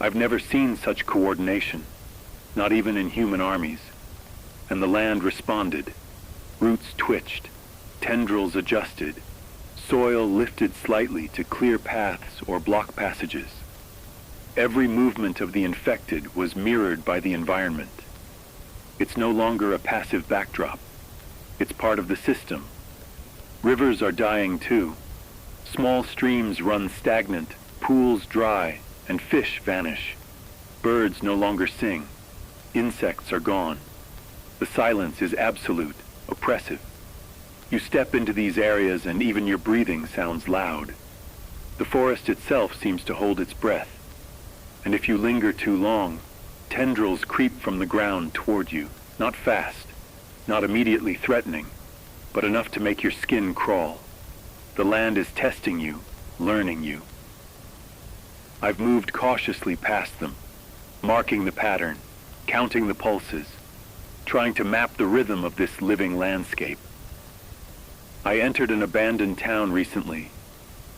I've never seen such coordination, not even in human armies, and the land responded. Roots twitched, tendrils adjusted, soil lifted slightly to clear paths or block passages. Every movement of the infected was mirrored by the environment. It's no longer a passive backdrop. It's part of the system. Rivers are dying too. Small streams run stagnant, pools dry, and fish vanish. Birds no longer sing. Insects are gone. The silence is absolute, oppressive. You step into these areas and even your breathing sounds loud. The forest itself seems to hold its breath. And if you linger too long, tendrils creep from the ground toward you, not fast, not immediately threatening, but enough to make your skin crawl. The land is testing you, learning you. I've moved cautiously past them, marking the pattern, counting the pulses, trying to map the rhythm of this living landscape. I entered an abandoned town recently.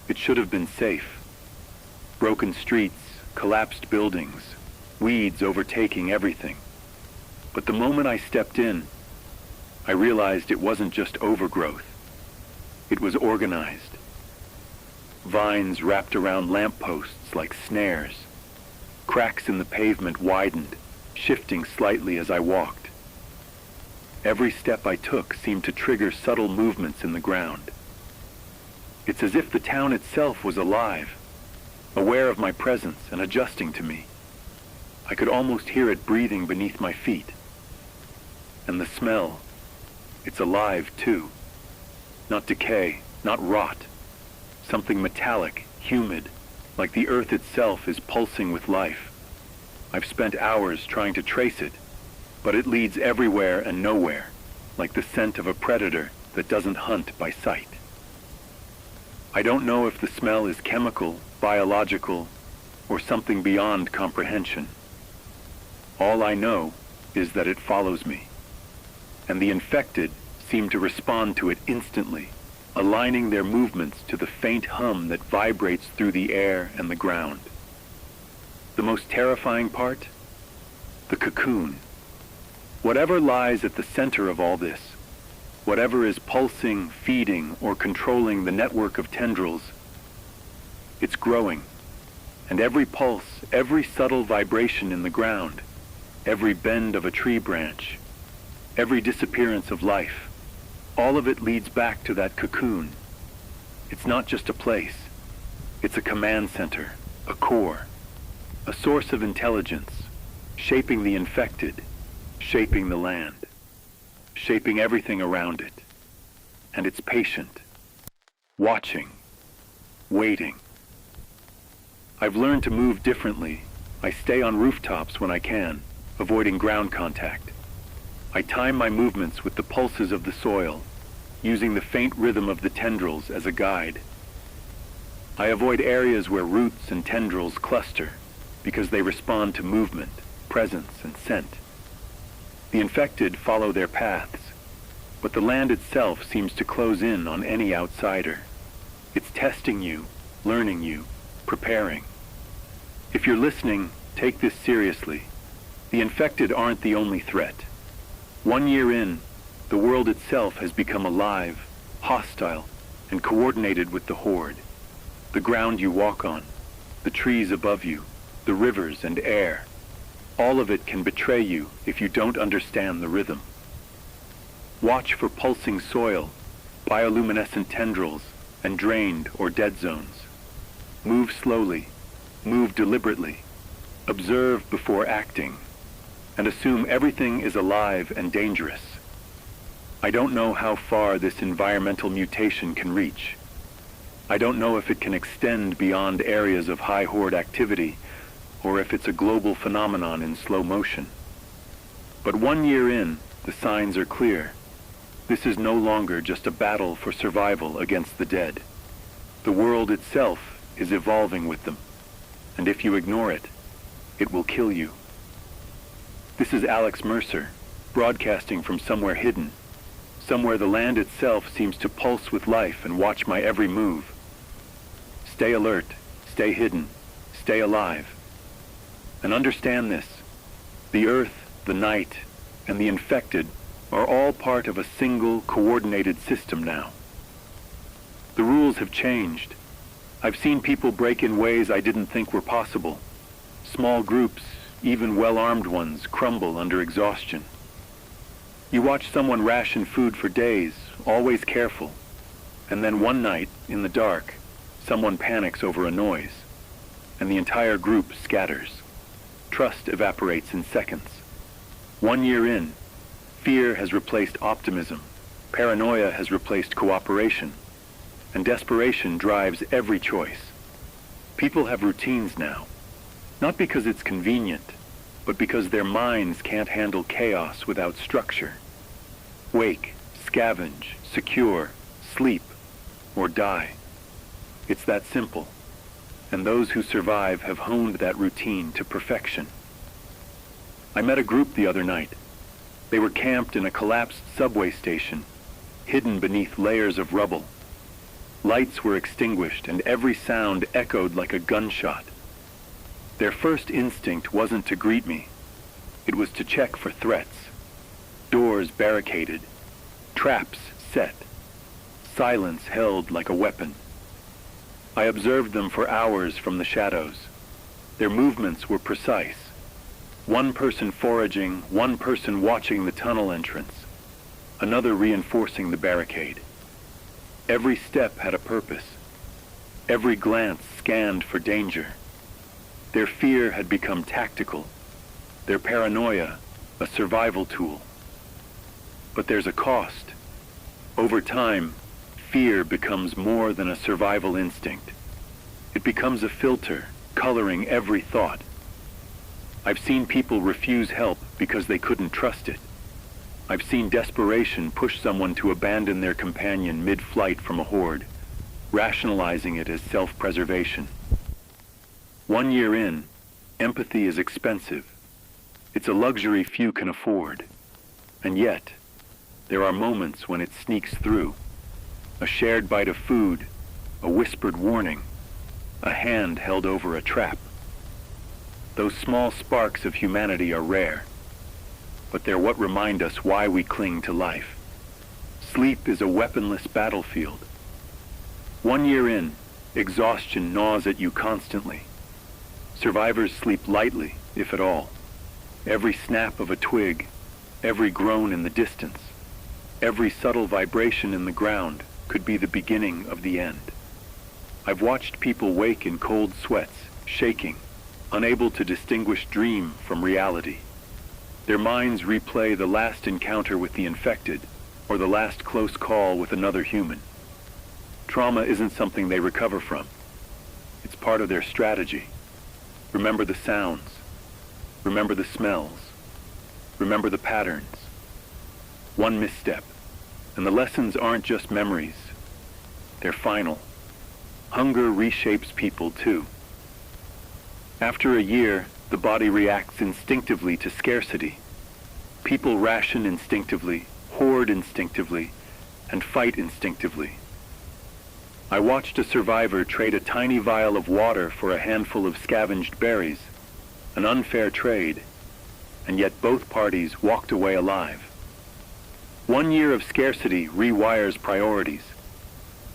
It should have been safe. Broken streets, collapsed buildings, weeds overtaking everything. But the moment I stepped in, I realized it wasn't just overgrowth. It was organized. Vines wrapped around lampposts like snares. Cracks in the pavement widened, shifting slightly as I walked. Every step I took seemed to trigger subtle movements in the ground. It's as if the town itself was alive, aware of my presence and adjusting to me. I could almost hear it breathing beneath my feet. And the smell, it's alive too. Not decay, not rot. Something metallic, humid, like the earth itself is pulsing with life. I've spent hours trying to trace it, but it leads everywhere and nowhere, like the scent of a predator that doesn't hunt by sight. I don't know if the smell is chemical, biological, or something beyond comprehension. All I know is that it follows me, and the infected seem to respond to it instantly, aligning their movements to the faint hum that vibrates through the air and the ground. The most terrifying part? The cocoon. Whatever lies at the center of all this, whatever is pulsing, feeding, or controlling the network of tendrils, it's growing. And every pulse, every subtle vibration in the ground, every bend of a tree branch, every disappearance of life, all of it leads back to that cocoon. It's not just a place. It's a command center, a core, a source of intelligence, shaping the infected, shaping the land, shaping everything around it. And it's patient, watching, waiting. I've learned to move differently. I stay on rooftops when I can, avoiding ground contact. I time my movements with the pulses of the soil, using the faint rhythm of the tendrils as a guide. I avoid areas where roots and tendrils cluster, because they respond to movement, presence, and scent. The infected follow their paths, but the land itself seems to close in on any outsider. It's testing you, learning you, preparing. If you're listening, take this seriously. The infected aren't the only threat. 1 year in, the world itself has become alive, hostile, and coordinated with the horde. The ground you walk on, the trees above you, the rivers and air, all of it can betray you if you don't understand the rhythm. Watch for pulsing soil, bioluminescent tendrils, and drained or dead zones. Move slowly, move deliberately, observe before acting, and assume everything is alive and dangerous. I don't know how far this environmental mutation can reach. I don't know if it can extend beyond areas of high horde activity, or if it's a global phenomenon in slow motion. But 1 year in, the signs are clear. This is no longer just a battle for survival against the dead. The world itself is evolving with them, and if you ignore it, it will kill you. This is Alex Mercer, broadcasting from somewhere hidden, somewhere the land itself seems to pulse with life and watch my every move. Stay alert, stay hidden, stay alive. And understand this: the earth, the night, and the infected are all part of a single, coordinated system now. The rules have changed. I've seen people break in ways I didn't think were possible. Small groups, even well-armed ones, crumble under exhaustion. You watch someone ration food for days, always careful, and then one night, in the dark, someone panics over a noise, and the entire group scatters. Trust evaporates in seconds. 1 year in, fear has replaced optimism, paranoia has replaced cooperation, and desperation drives every choice. People have routines now, not because it's convenient, but because their minds can't handle chaos without structure. Wake, scavenge, secure, sleep, or die. It's that simple, and those who survive have honed that routine to perfection. I met a group the other night. They were camped in a collapsed subway station, hidden beneath layers of rubble. Lights were extinguished, and every sound echoed like a gunshot. Their first instinct wasn't to greet me. It was to check for threats. Doors barricaded, traps set, silence held like a weapon. I observed them for hours from the shadows. Their movements were precise. One person foraging, one person watching the tunnel entrance, another reinforcing the barricade. Every step had a purpose. Every glance scanned for danger. Their fear had become tactical, their paranoia a survival tool. But there's a cost. Over time, fear becomes more than a survival instinct. It becomes a filter, coloring every thought. I've seen people refuse help because they couldn't trust it. I've seen desperation push someone to abandon their companion mid-flight from a horde, rationalizing it as self-preservation. 1 year in, empathy is expensive. It's a luxury few can afford. And yet, there are moments when it sneaks through. A shared bite of food, a whispered warning, a hand held over a trap. Those small sparks of humanity are rare, but they're what remind us why we cling to life. Sleep is a weaponless battlefield. 1 year in, exhaustion gnaws at you constantly. Survivors sleep lightly, if at all. Every snap of a twig, every groan in the distance, every subtle vibration in the ground could be the beginning of the end. I've watched people wake in cold sweats, shaking, unable to distinguish dream from reality. Their minds replay the last encounter with the infected, or the last close call with another human. Trauma isn't something they recover from. It's part of their strategy. Remember the sounds. Remember the smells. Remember the patterns. One misstep, and the lessons aren't just memories. They're final. Hunger reshapes people too. After a year, the body reacts instinctively to scarcity. People ration instinctively, hoard instinctively, and fight instinctively. I watched a survivor trade a tiny vial of water for a handful of scavenged berries, an unfair trade, and yet both parties walked away alive. 1 year of scarcity rewires priorities.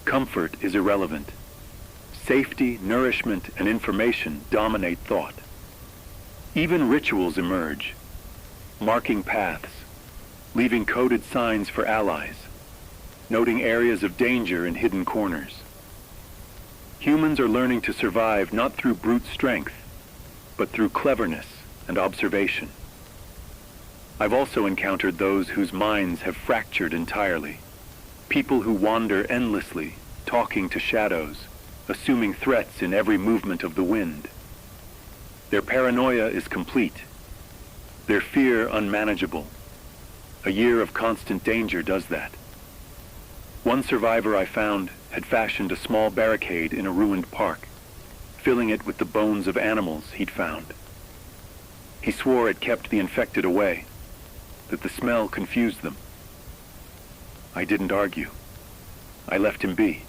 Comfort is irrelevant. Safety, nourishment, and information dominate thought. Even rituals emerge, marking paths, leaving coded signs for allies, noting areas of danger in hidden corners. Humans are learning to survive not through brute strength, but through cleverness and observation. I've also encountered those whose minds have fractured entirely. People who wander endlessly, talking to shadows, assuming threats in every movement of the wind. Their paranoia is complete, their fear unmanageable. A year of constant danger does that. One survivor I found had fashioned a small barricade in a ruined park, filling it with the bones of animals he'd found. He swore it kept the infected away, that the smell confused them. I didn't argue. I left him be.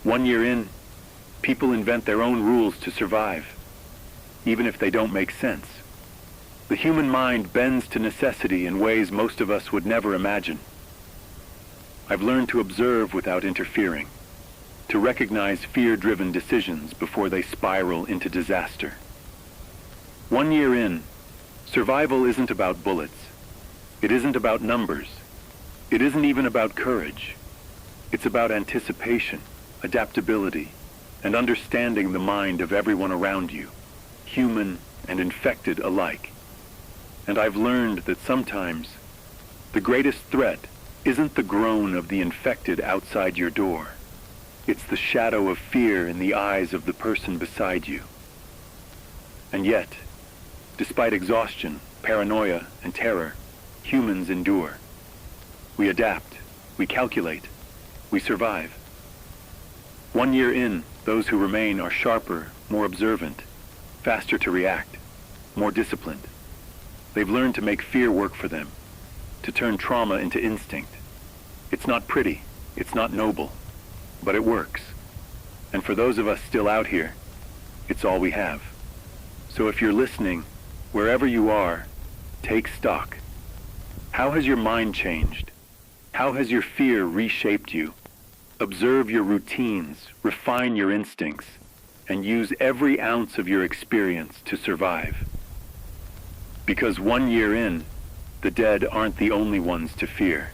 1 year in, people invent their own rules to survive, even if they don't make sense. The human mind bends to necessity in ways most of us would never imagine. I've learned to observe without interfering, to recognize fear-driven decisions before they spiral into disaster. 1 year in, survival isn't about bullets. It isn't about numbers. It isn't even about courage. It's about anticipation, adaptability, and understanding the mind of everyone around you, human and infected alike. And I've learned that sometimes the greatest threat isn't the groan of the infected outside your door. It's the shadow of fear in the eyes of the person beside you. And yet, despite exhaustion, paranoia, and terror, humans endure. We adapt, we calculate, we survive. 1 year in, those who remain are sharper, more observant, faster to react, more disciplined. They've learned to make fear work for them, to turn trauma into instinct. It's not pretty, it's not noble, but it works. And for those of us still out here, it's all we have. So if you're listening, wherever you are, take stock. How has your mind changed? How has your fear reshaped you? Observe your routines, refine your instincts, and use every ounce of your experience to survive. Because 1 year in, the dead aren't the only ones to fear.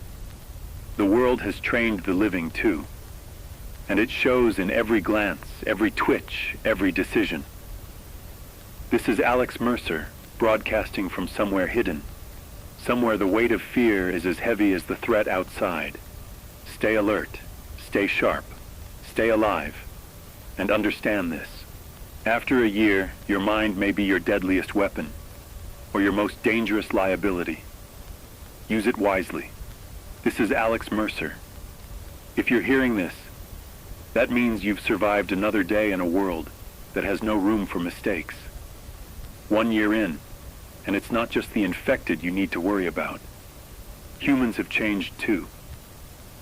The world has trained the living too, and it shows in every glance, every twitch, every decision. This is Alex Mercer, broadcasting from somewhere hidden, somewhere the weight of fear is as heavy as the threat outside. Stay alert, stay sharp, stay alive, and understand this. After a year, your mind may be your deadliest weapon, or your most dangerous liability. Use it wisely. This is Alex Mercer. If you're hearing this, that means you've survived another day in a world that has no room for mistakes. 1 year in, and it's not just the infected you need to worry about. Humans have changed too.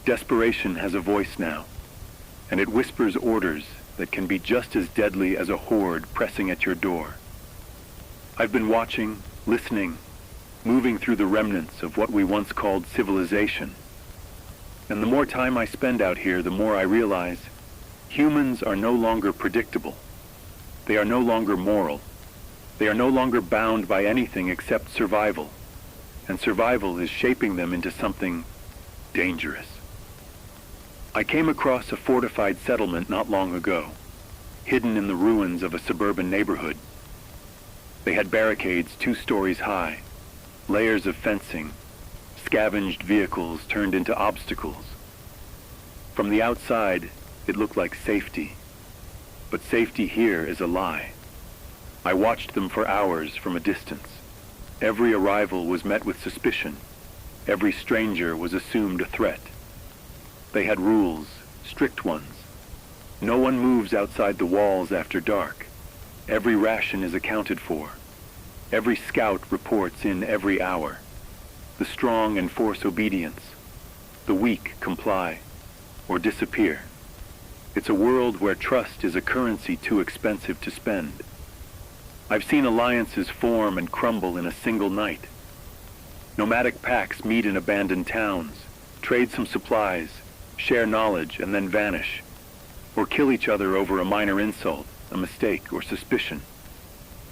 Desperation has a voice now, and it whispers orders that can be just as deadly as a horde pressing at your door. I've been watching, listening, moving through the remnants of what we once called civilization. And the more time I spend out here, the more I realize humans are no longer predictable. They are no longer moral. They are no longer bound by anything except survival. And survival is shaping them into something dangerous. I came across a fortified settlement not long ago, hidden in the ruins of a suburban neighborhood. They had barricades 2 stories high, layers of fencing, scavenged vehicles turned into obstacles. From the outside, it looked like safety. But safety here is a lie. I watched them for hours from a distance. Every arrival was met with suspicion. Every stranger was assumed a threat. They had rules, strict ones. No one moves outside the walls after dark. Every ration is accounted for. Every scout reports in every hour. The strong enforce obedience. The weak comply or disappear. It's a world where trust is a currency too expensive to spend. I've seen alliances form and crumble in a single night. Nomadic packs meet in abandoned towns, trade some supplies, share knowledge, and then vanish, or kill each other over a minor insult, a mistake, or suspicion.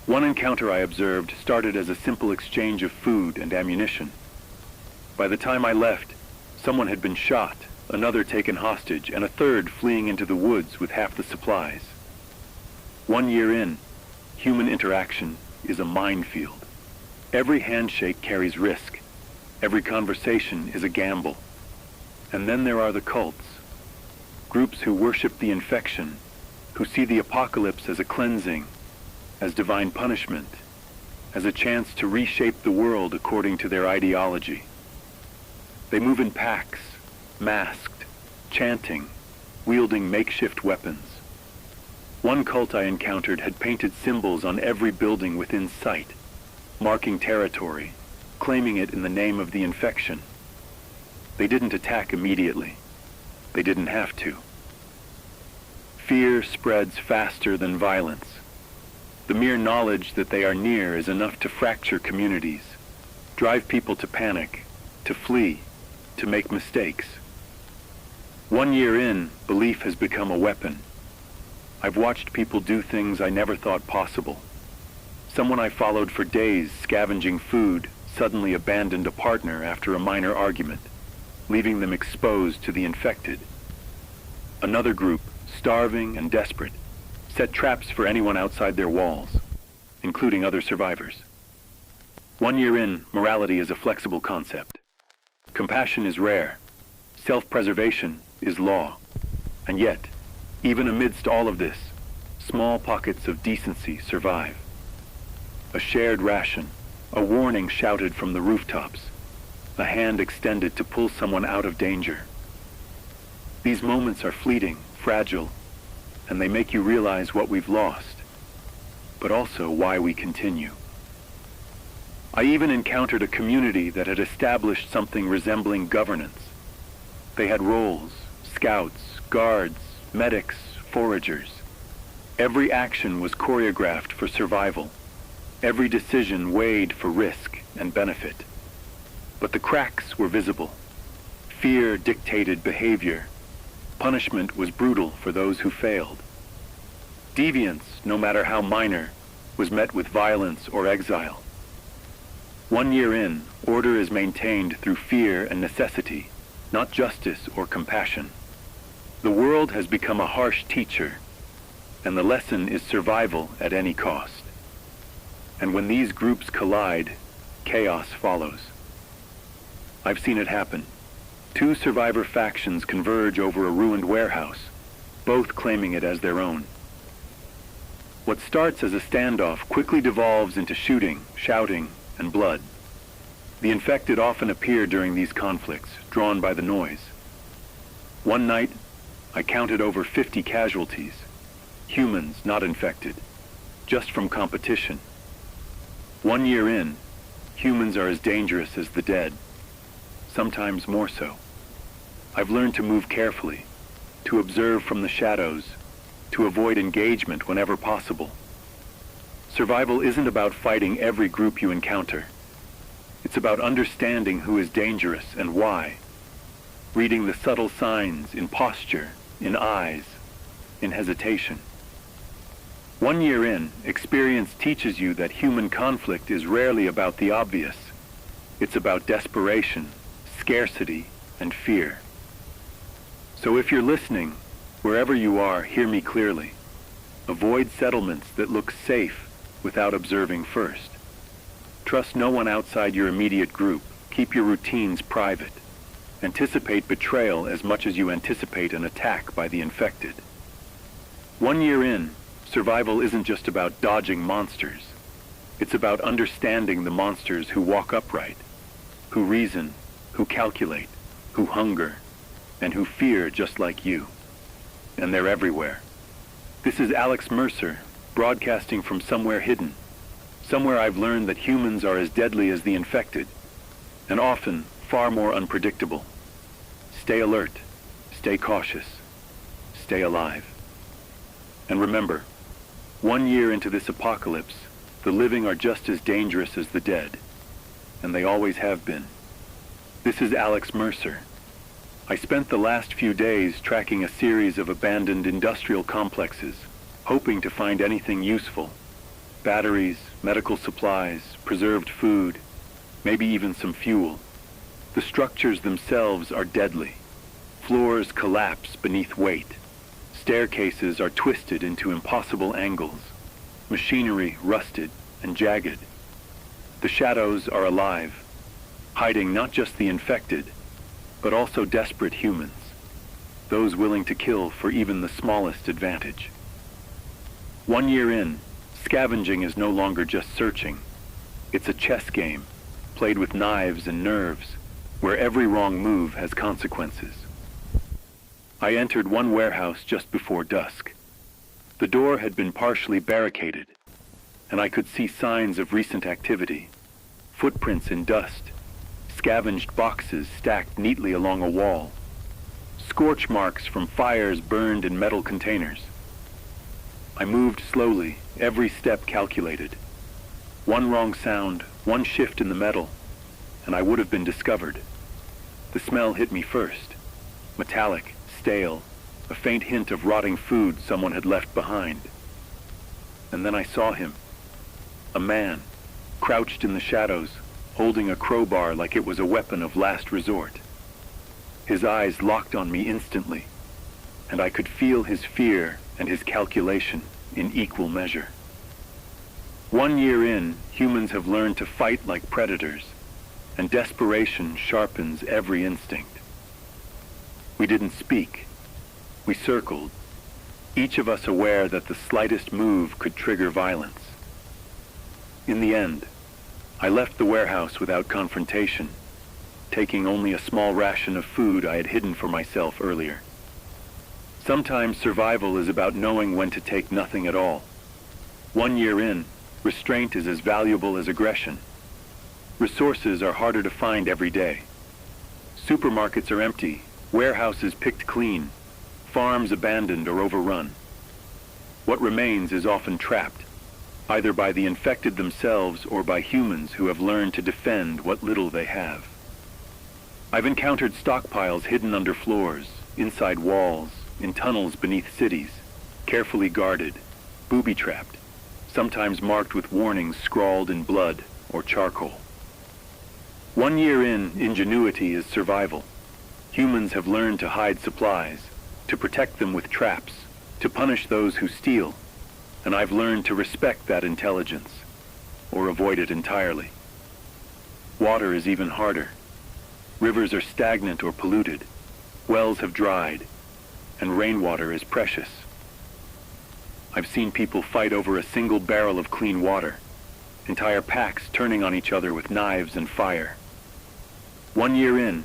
One encounter I observed started as a simple exchange of food and ammunition. By the time I left, someone had been shot, another taken hostage, and a third fleeing into the woods with half the supplies. 1 year in, human interaction is a minefield. Every handshake carries risk. Every conversation is a gamble. And then there are the cults. Groups who worship the infection, who see the apocalypse as a cleansing, as divine punishment, as a chance to reshape the world according to their ideology. They move in packs, masked, chanting, wielding makeshift weapons. One cult I encountered had painted symbols on every building within sight, marking territory, claiming it in the name of the infection. They didn't attack immediately. They didn't have to. Fear spreads faster than violence. The mere knowledge that they are near is enough to fracture communities, drive people to panic, to flee, to make mistakes. 1 year in, belief has become a weapon. I've watched people do things I never thought possible. Someone I followed for days scavenging food suddenly abandoned a partner after a minor argument, leaving them exposed to the infected. Another group, starving and desperate, set traps for anyone outside their walls, including other survivors. 1 year in, morality is a flexible concept. Compassion is rare. Self-preservation is law. And yet, even amidst all of this, small pockets of decency survive. A shared ration, a warning shouted from the rooftops, a hand extended to pull someone out of danger. These moments are fleeting, fragile, and they make you realize what we've lost, but also why we continue. I even encountered a community that had established something resembling governance. They had roles, scouts, guards, medics, foragers. Every action was choreographed for survival. Every decision weighed for risk and benefit. But the cracks were visible. Fear dictated behavior. Punishment was brutal for those who failed. Deviance, no matter how minor, was met with violence or exile. 1 year in, order is maintained through fear and necessity, not justice or compassion. The world has become a harsh teacher, and the lesson is survival at any cost. And when these groups collide, chaos follows. I've seen it happen. 2 survivor factions converge over a ruined warehouse, both claiming it as their own. What starts as a standoff quickly devolves into shooting, shouting, and blood. The infected often appear during these conflicts, drawn by the noise. One night, I counted over 50 casualties, humans not infected, just from competition. 1 year in, humans are as dangerous as the dead, sometimes more so. I've learned to move carefully, to observe from the shadows, to avoid engagement whenever possible. Survival isn't about fighting every group you encounter. It's about understanding who is dangerous and why, reading the subtle signs in posture, in eyes, in hesitation. 1 year in, experience teaches you that human conflict is rarely about the obvious. It's about desperation, scarcity, and fear. So if you're listening, wherever you are, hear me clearly. Avoid settlements that look safe without observing first. Trust no one outside your immediate group. Keep your routines private. Anticipate betrayal as much as you anticipate an attack by the infected. 1 year in, survival isn't just about dodging monsters. It's about understanding the monsters who walk upright, who reason, who calculate, who hunger, and who fear just like you. And they're everywhere. This is Alex Mercer, broadcasting from somewhere hidden. Somewhere I've learned that humans are as deadly as the infected, and often far more unpredictable. Stay alert, stay cautious, stay alive. And remember, 1 year into this apocalypse, the living are just as dangerous as the dead, and they always have been. This is Alex Mercer. I spent the last few days tracking a series of abandoned industrial complexes, hoping to find anything useful. Batteries, medical supplies, preserved food, maybe even some fuel. The structures themselves are deadly. Floors collapse beneath weight. Staircases are twisted into impossible angles. Machinery rusted and jagged. The shadows are alive, hiding not just the infected, but also desperate humans, those willing to kill for even the smallest advantage. 1 year in, scavenging is no longer just searching. It's a chess game, played with knives and nerves, where every wrong move has consequences. I entered one warehouse just before dusk. The door had been partially barricaded, and I could see signs of recent activity, footprints in dust, scavenged boxes stacked neatly along a wall, scorch marks from fires burned in metal containers. I moved slowly, every step calculated. One wrong sound, one shift in the metal, and I would have been discovered. The smell hit me first, metallic, stale, a faint hint of rotting food someone had left behind. And then I saw him, a man, crouched in the shadows, holding a crowbar like it was a weapon of last resort. His eyes locked on me instantly, and I could feel his fear and his calculation in equal measure. 1 year in, humans have learned to fight like predators, and desperation sharpens every instinct. We didn't speak. We circled, each of us aware that the slightest move could trigger violence. In the end, I left the warehouse without confrontation, taking only a small ration of food I had hidden for myself earlier. Sometimes survival is about knowing when to take nothing at all. 1 year in, restraint is as valuable as aggression. Resources are harder to find every day. Supermarkets are empty, warehouses picked clean, farms abandoned or overrun. What remains is often trapped, either by the infected themselves or by humans who have learned to defend what little they have. I've encountered stockpiles hidden under floors, inside walls, in tunnels beneath cities, carefully guarded, booby-trapped, sometimes marked with warnings scrawled in blood or charcoal. 1 year in, ingenuity is survival. Humans have learned to hide supplies, to protect them with traps, to punish those who steal, and I've learned to respect that intelligence, or avoid it entirely. Water is even harder. Rivers are stagnant or polluted, wells have dried, and rainwater is precious. I've seen people fight over a single barrel of clean water, entire packs turning on each other with knives and fire. 1 year in,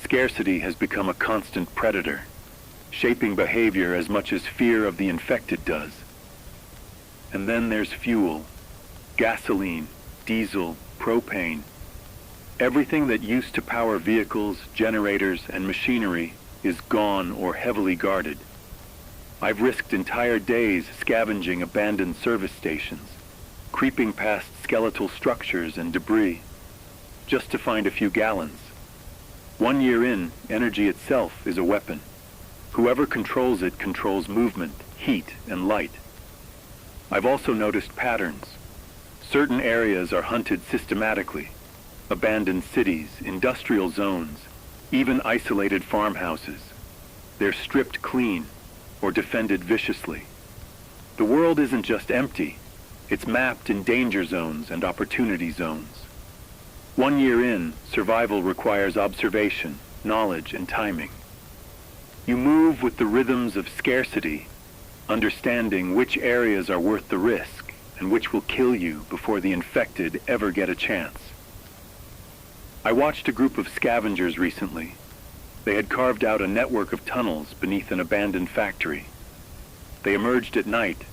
scarcity has become a constant predator, shaping behavior as much as fear of the infected does. And then there's fuel, gasoline, diesel, propane. Everything that used to power vehicles, generators, and machinery is gone or heavily guarded. I've risked entire days scavenging abandoned service stations, creeping past skeletal structures and debris, just to find a few gallons. 1 year in, energy itself is a weapon. Whoever controls it controls movement, heat, and light. I've also noticed patterns. Certain areas are hunted systematically. Abandoned cities, industrial zones, even isolated farmhouses. They're stripped clean or defended viciously. The world isn't just empty. It's mapped in danger zones and opportunity zones. 1 year in, survival requires observation, knowledge, and timing. You move with the rhythms of scarcity, understanding which areas are worth the risk and which will kill you before the infected ever get a chance. I watched a group of scavengers recently. They had carved out a network of tunnels beneath an abandoned factory. They emerged at night,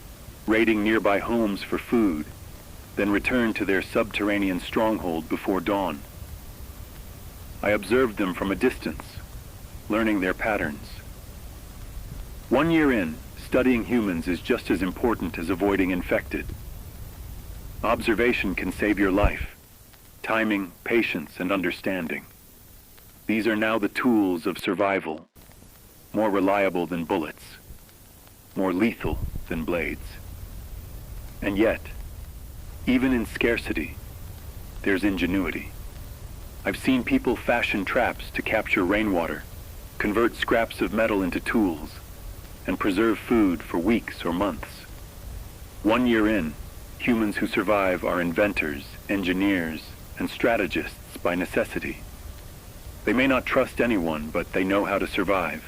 raiding nearby homes for food, then returned to their subterranean stronghold before dawn. I observed them from a distance, learning their patterns. 1 year in, studying humans is just as important as avoiding infected. Observation can save your life. Timing, patience, and understanding. These are now the tools of survival, more reliable than bullets, more lethal than blades. And yet, even in scarcity, there's ingenuity. I've seen people fashion traps to capture rainwater, convert scraps of metal into tools, and preserve food for weeks or months. 1 year in, humans who survive are inventors, engineers, and strategists by necessity. They may not trust anyone, but they know how to survive.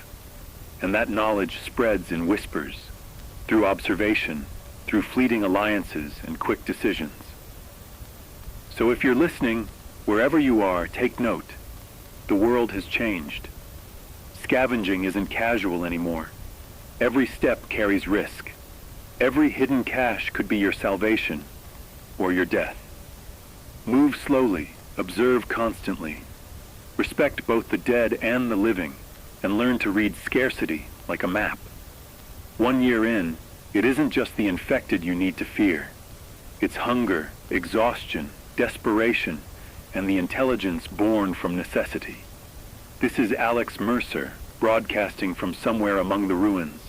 And that knowledge spreads in whispers, through observation, through fleeting alliances and quick decisions. So if you're listening, wherever you are, take note. The world has changed. Scavenging isn't casual anymore. Every step carries risk. Every hidden cache could be your salvation or your death. Move slowly, observe constantly. Respect both the dead and the living, and learn to read scarcity like a map. 1 year in, it isn't just the infected you need to fear. It's hunger, exhaustion, desperation, and the intelligence born from necessity. This is Alex Mercer, broadcasting from somewhere among the ruins,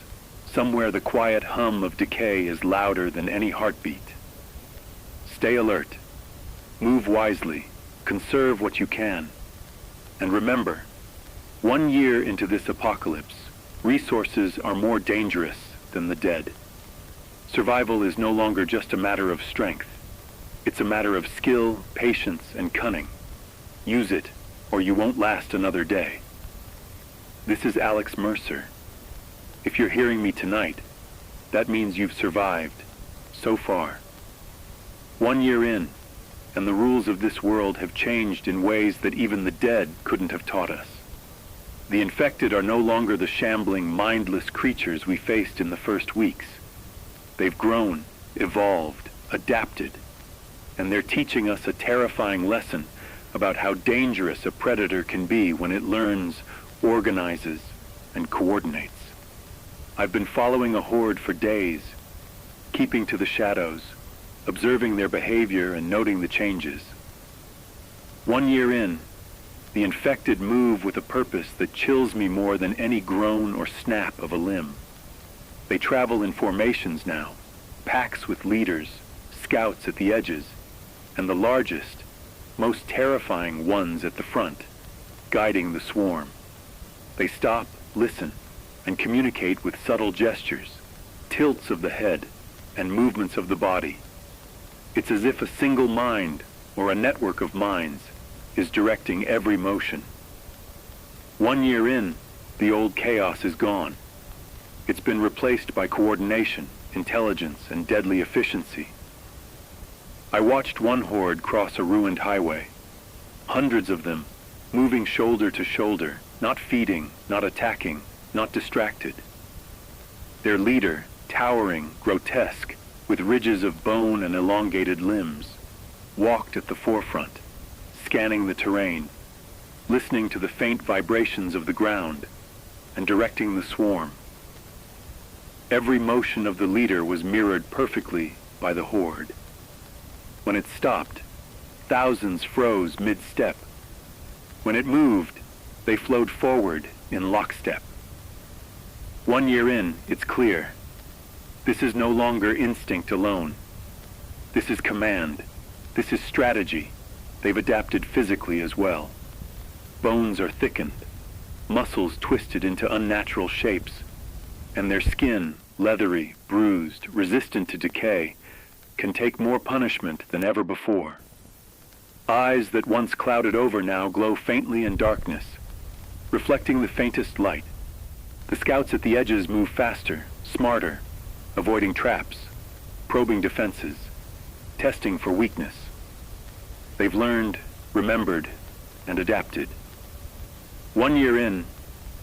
somewhere the quiet hum of decay is louder than any heartbeat. Stay alert. Move wisely. Conserve what you can. And remember, 1 year into this apocalypse, resources are more dangerous than the dead. Survival is no longer just a matter of strength. It's a matter of skill, patience, and cunning. Use it, or you won't last another day. This is Alex Mercer. If you're hearing me tonight, that means you've survived, so far. 1 year in, and the rules of this world have changed in ways that even the dead couldn't have taught us. The infected are no longer the shambling, mindless creatures we faced in the first weeks. They've grown, evolved, adapted, and they're teaching us a terrifying lesson about how dangerous a predator can be when it learns, organizes, and coordinates. I've been following a horde for days, keeping to the shadows, observing their behavior and noting the changes. 1 year in, the infected move with a purpose that chills me more than any groan or snap of a limb. They travel in formations now, packs with leaders, scouts at the edges, and the largest, most terrifying ones at the front, guiding the swarm. They stop, listen, and communicate with subtle gestures, tilts of the head, and movements of the body. It's as if a single mind, or a network of minds, is directing every motion. 1 year in, the old chaos is gone. It's been replaced by coordination, intelligence, and deadly efficiency. I watched one horde cross a ruined highway. Hundreds of them, moving shoulder to shoulder, not feeding, not attacking, not distracted. Their leader, towering, grotesque, with ridges of bone and elongated limbs, walked at the forefront, scanning the terrain, listening to the faint vibrations of the ground, and directing the swarm. Every motion of the leader was mirrored perfectly by the horde. When it stopped, thousands froze mid-step. When it moved, they flowed forward in lockstep. 1 year in, it's clear. This is no longer instinct alone. This is command. This is strategy. They've adapted physically as well. Bones are thickened, muscles twisted into unnatural shapes, and their skin, leathery, bruised, resistant to decay, can take more punishment than ever before. Eyes that once clouded over now glow faintly in darkness, reflecting the faintest light. The scouts at the edges move faster, smarter, avoiding traps, probing defenses, testing for weakness. They've learned, remembered, and adapted. 1 year in,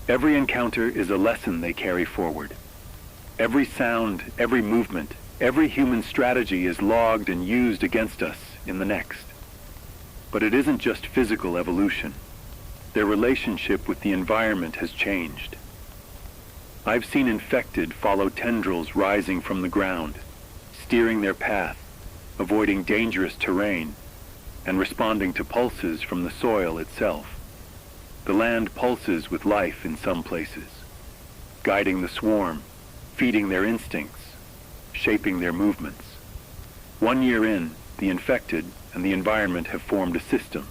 every encounter is a lesson they carry forward. Every sound, every movement, every human strategy is logged and used against us in the next. But it isn't just physical evolution. Their relationship with the environment has changed. I've seen infected follow tendrils rising from the ground, steering their path, avoiding dangerous terrain, and responding to pulses from the soil itself. The land pulses with life in some places, guiding the swarm, feeding their instincts, shaping their movements. 1 year in, the infected and the environment have formed a system,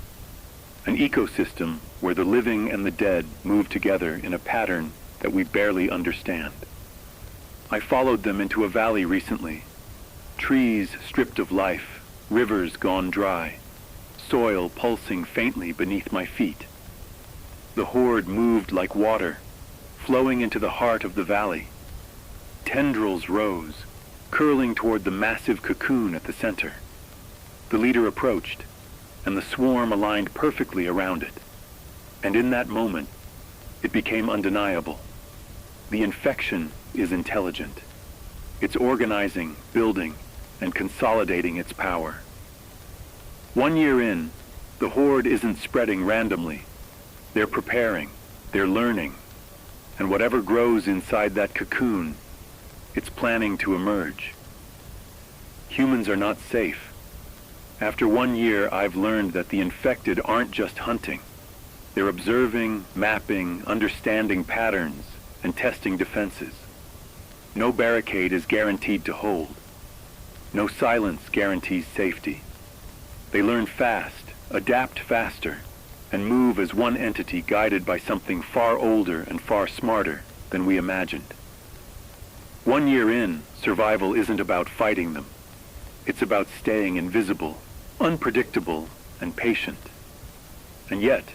an ecosystem where the living and the dead move together in a pattern that we barely understand. I followed them into a valley recently, trees stripped of life, rivers gone dry, soil pulsing faintly beneath my feet. The horde moved like water, flowing into the heart of the valley. Tendrils rose, curling toward the massive cocoon at the center. The leader approached, and the swarm aligned perfectly around it. And in that moment, it became undeniable. The infection is intelligent. It's organizing, building, and consolidating its power. 1 year in, the horde isn't spreading randomly. They're preparing, they're learning, and whatever grows inside that cocoon, it's planning to emerge. Humans are not safe. After 1 year, I've learned that the infected aren't just hunting. They're observing, mapping, understanding patterns, and testing defenses. No barricade is guaranteed to hold. No silence guarantees safety. They learn fast, adapt faster, and move as one entity guided by something far older and far smarter than we imagined. 1 year in, survival isn't about fighting them. It's about staying invisible, unpredictable, and patient. And yet,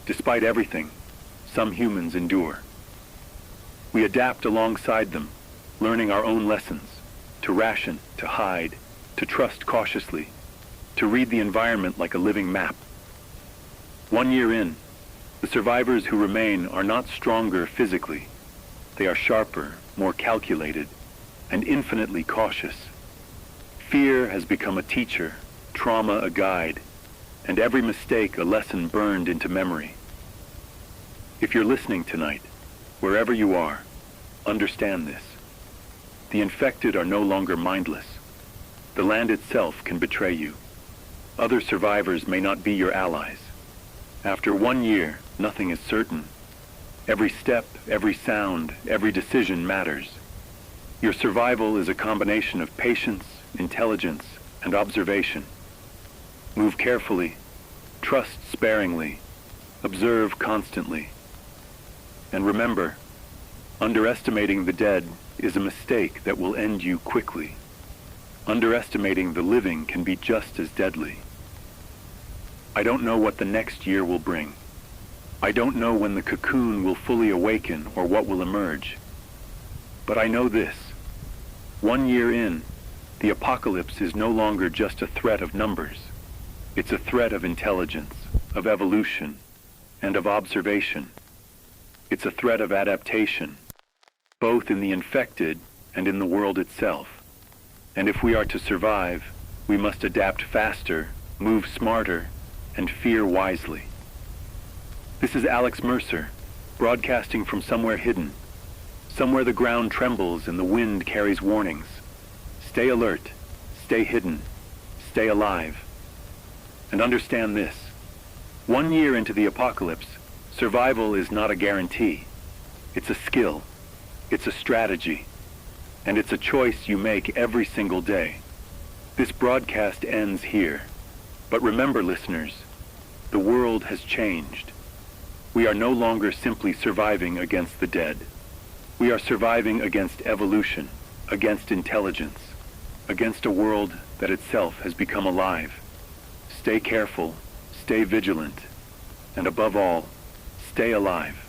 despite everything, some humans endure. We adapt alongside them, learning our own lessons, to ration, to hide, to trust cautiously, to read the environment like a living map. 1 year in, the survivors who remain are not stronger physically. They are sharper, more calculated, and infinitely cautious. Fear has become a teacher, trauma a guide, and every mistake a lesson burned into memory. If you're listening tonight, wherever you are, understand this. The infected are no longer mindless. The land itself can betray you. Other survivors may not be your allies. After 1 year, nothing is certain. Every step, every sound, every decision matters. Your survival is a combination of patience, intelligence, and observation. Move carefully, trust sparingly, observe constantly. And remember, underestimating the dead is a mistake that will end you quickly. Underestimating the living can be just as deadly. I don't know what the next year will bring. I don't know when the cocoon will fully awaken or what will emerge. But I know this. 1 year in, the apocalypse is no longer just a threat of numbers. It's a threat of intelligence, of evolution, and of observation. It's a threat of adaptation, both in the infected and in the world itself. And if we are to survive, we must adapt faster, move smarter, and fear wisely. This is Alex Mercer, broadcasting from somewhere hidden, somewhere the ground trembles and the wind carries warnings. Stay alert, stay hidden, stay alive. And understand this. 1 year into the apocalypse, survival is not a guarantee. It's a skill. It's a strategy. And it's a choice you make every single day. This broadcast ends here. But remember, listeners, the world has changed. We are no longer simply surviving against the dead. We are surviving against evolution, against intelligence, against a world that itself has become alive. Stay careful, stay vigilant, and above all, stay alive.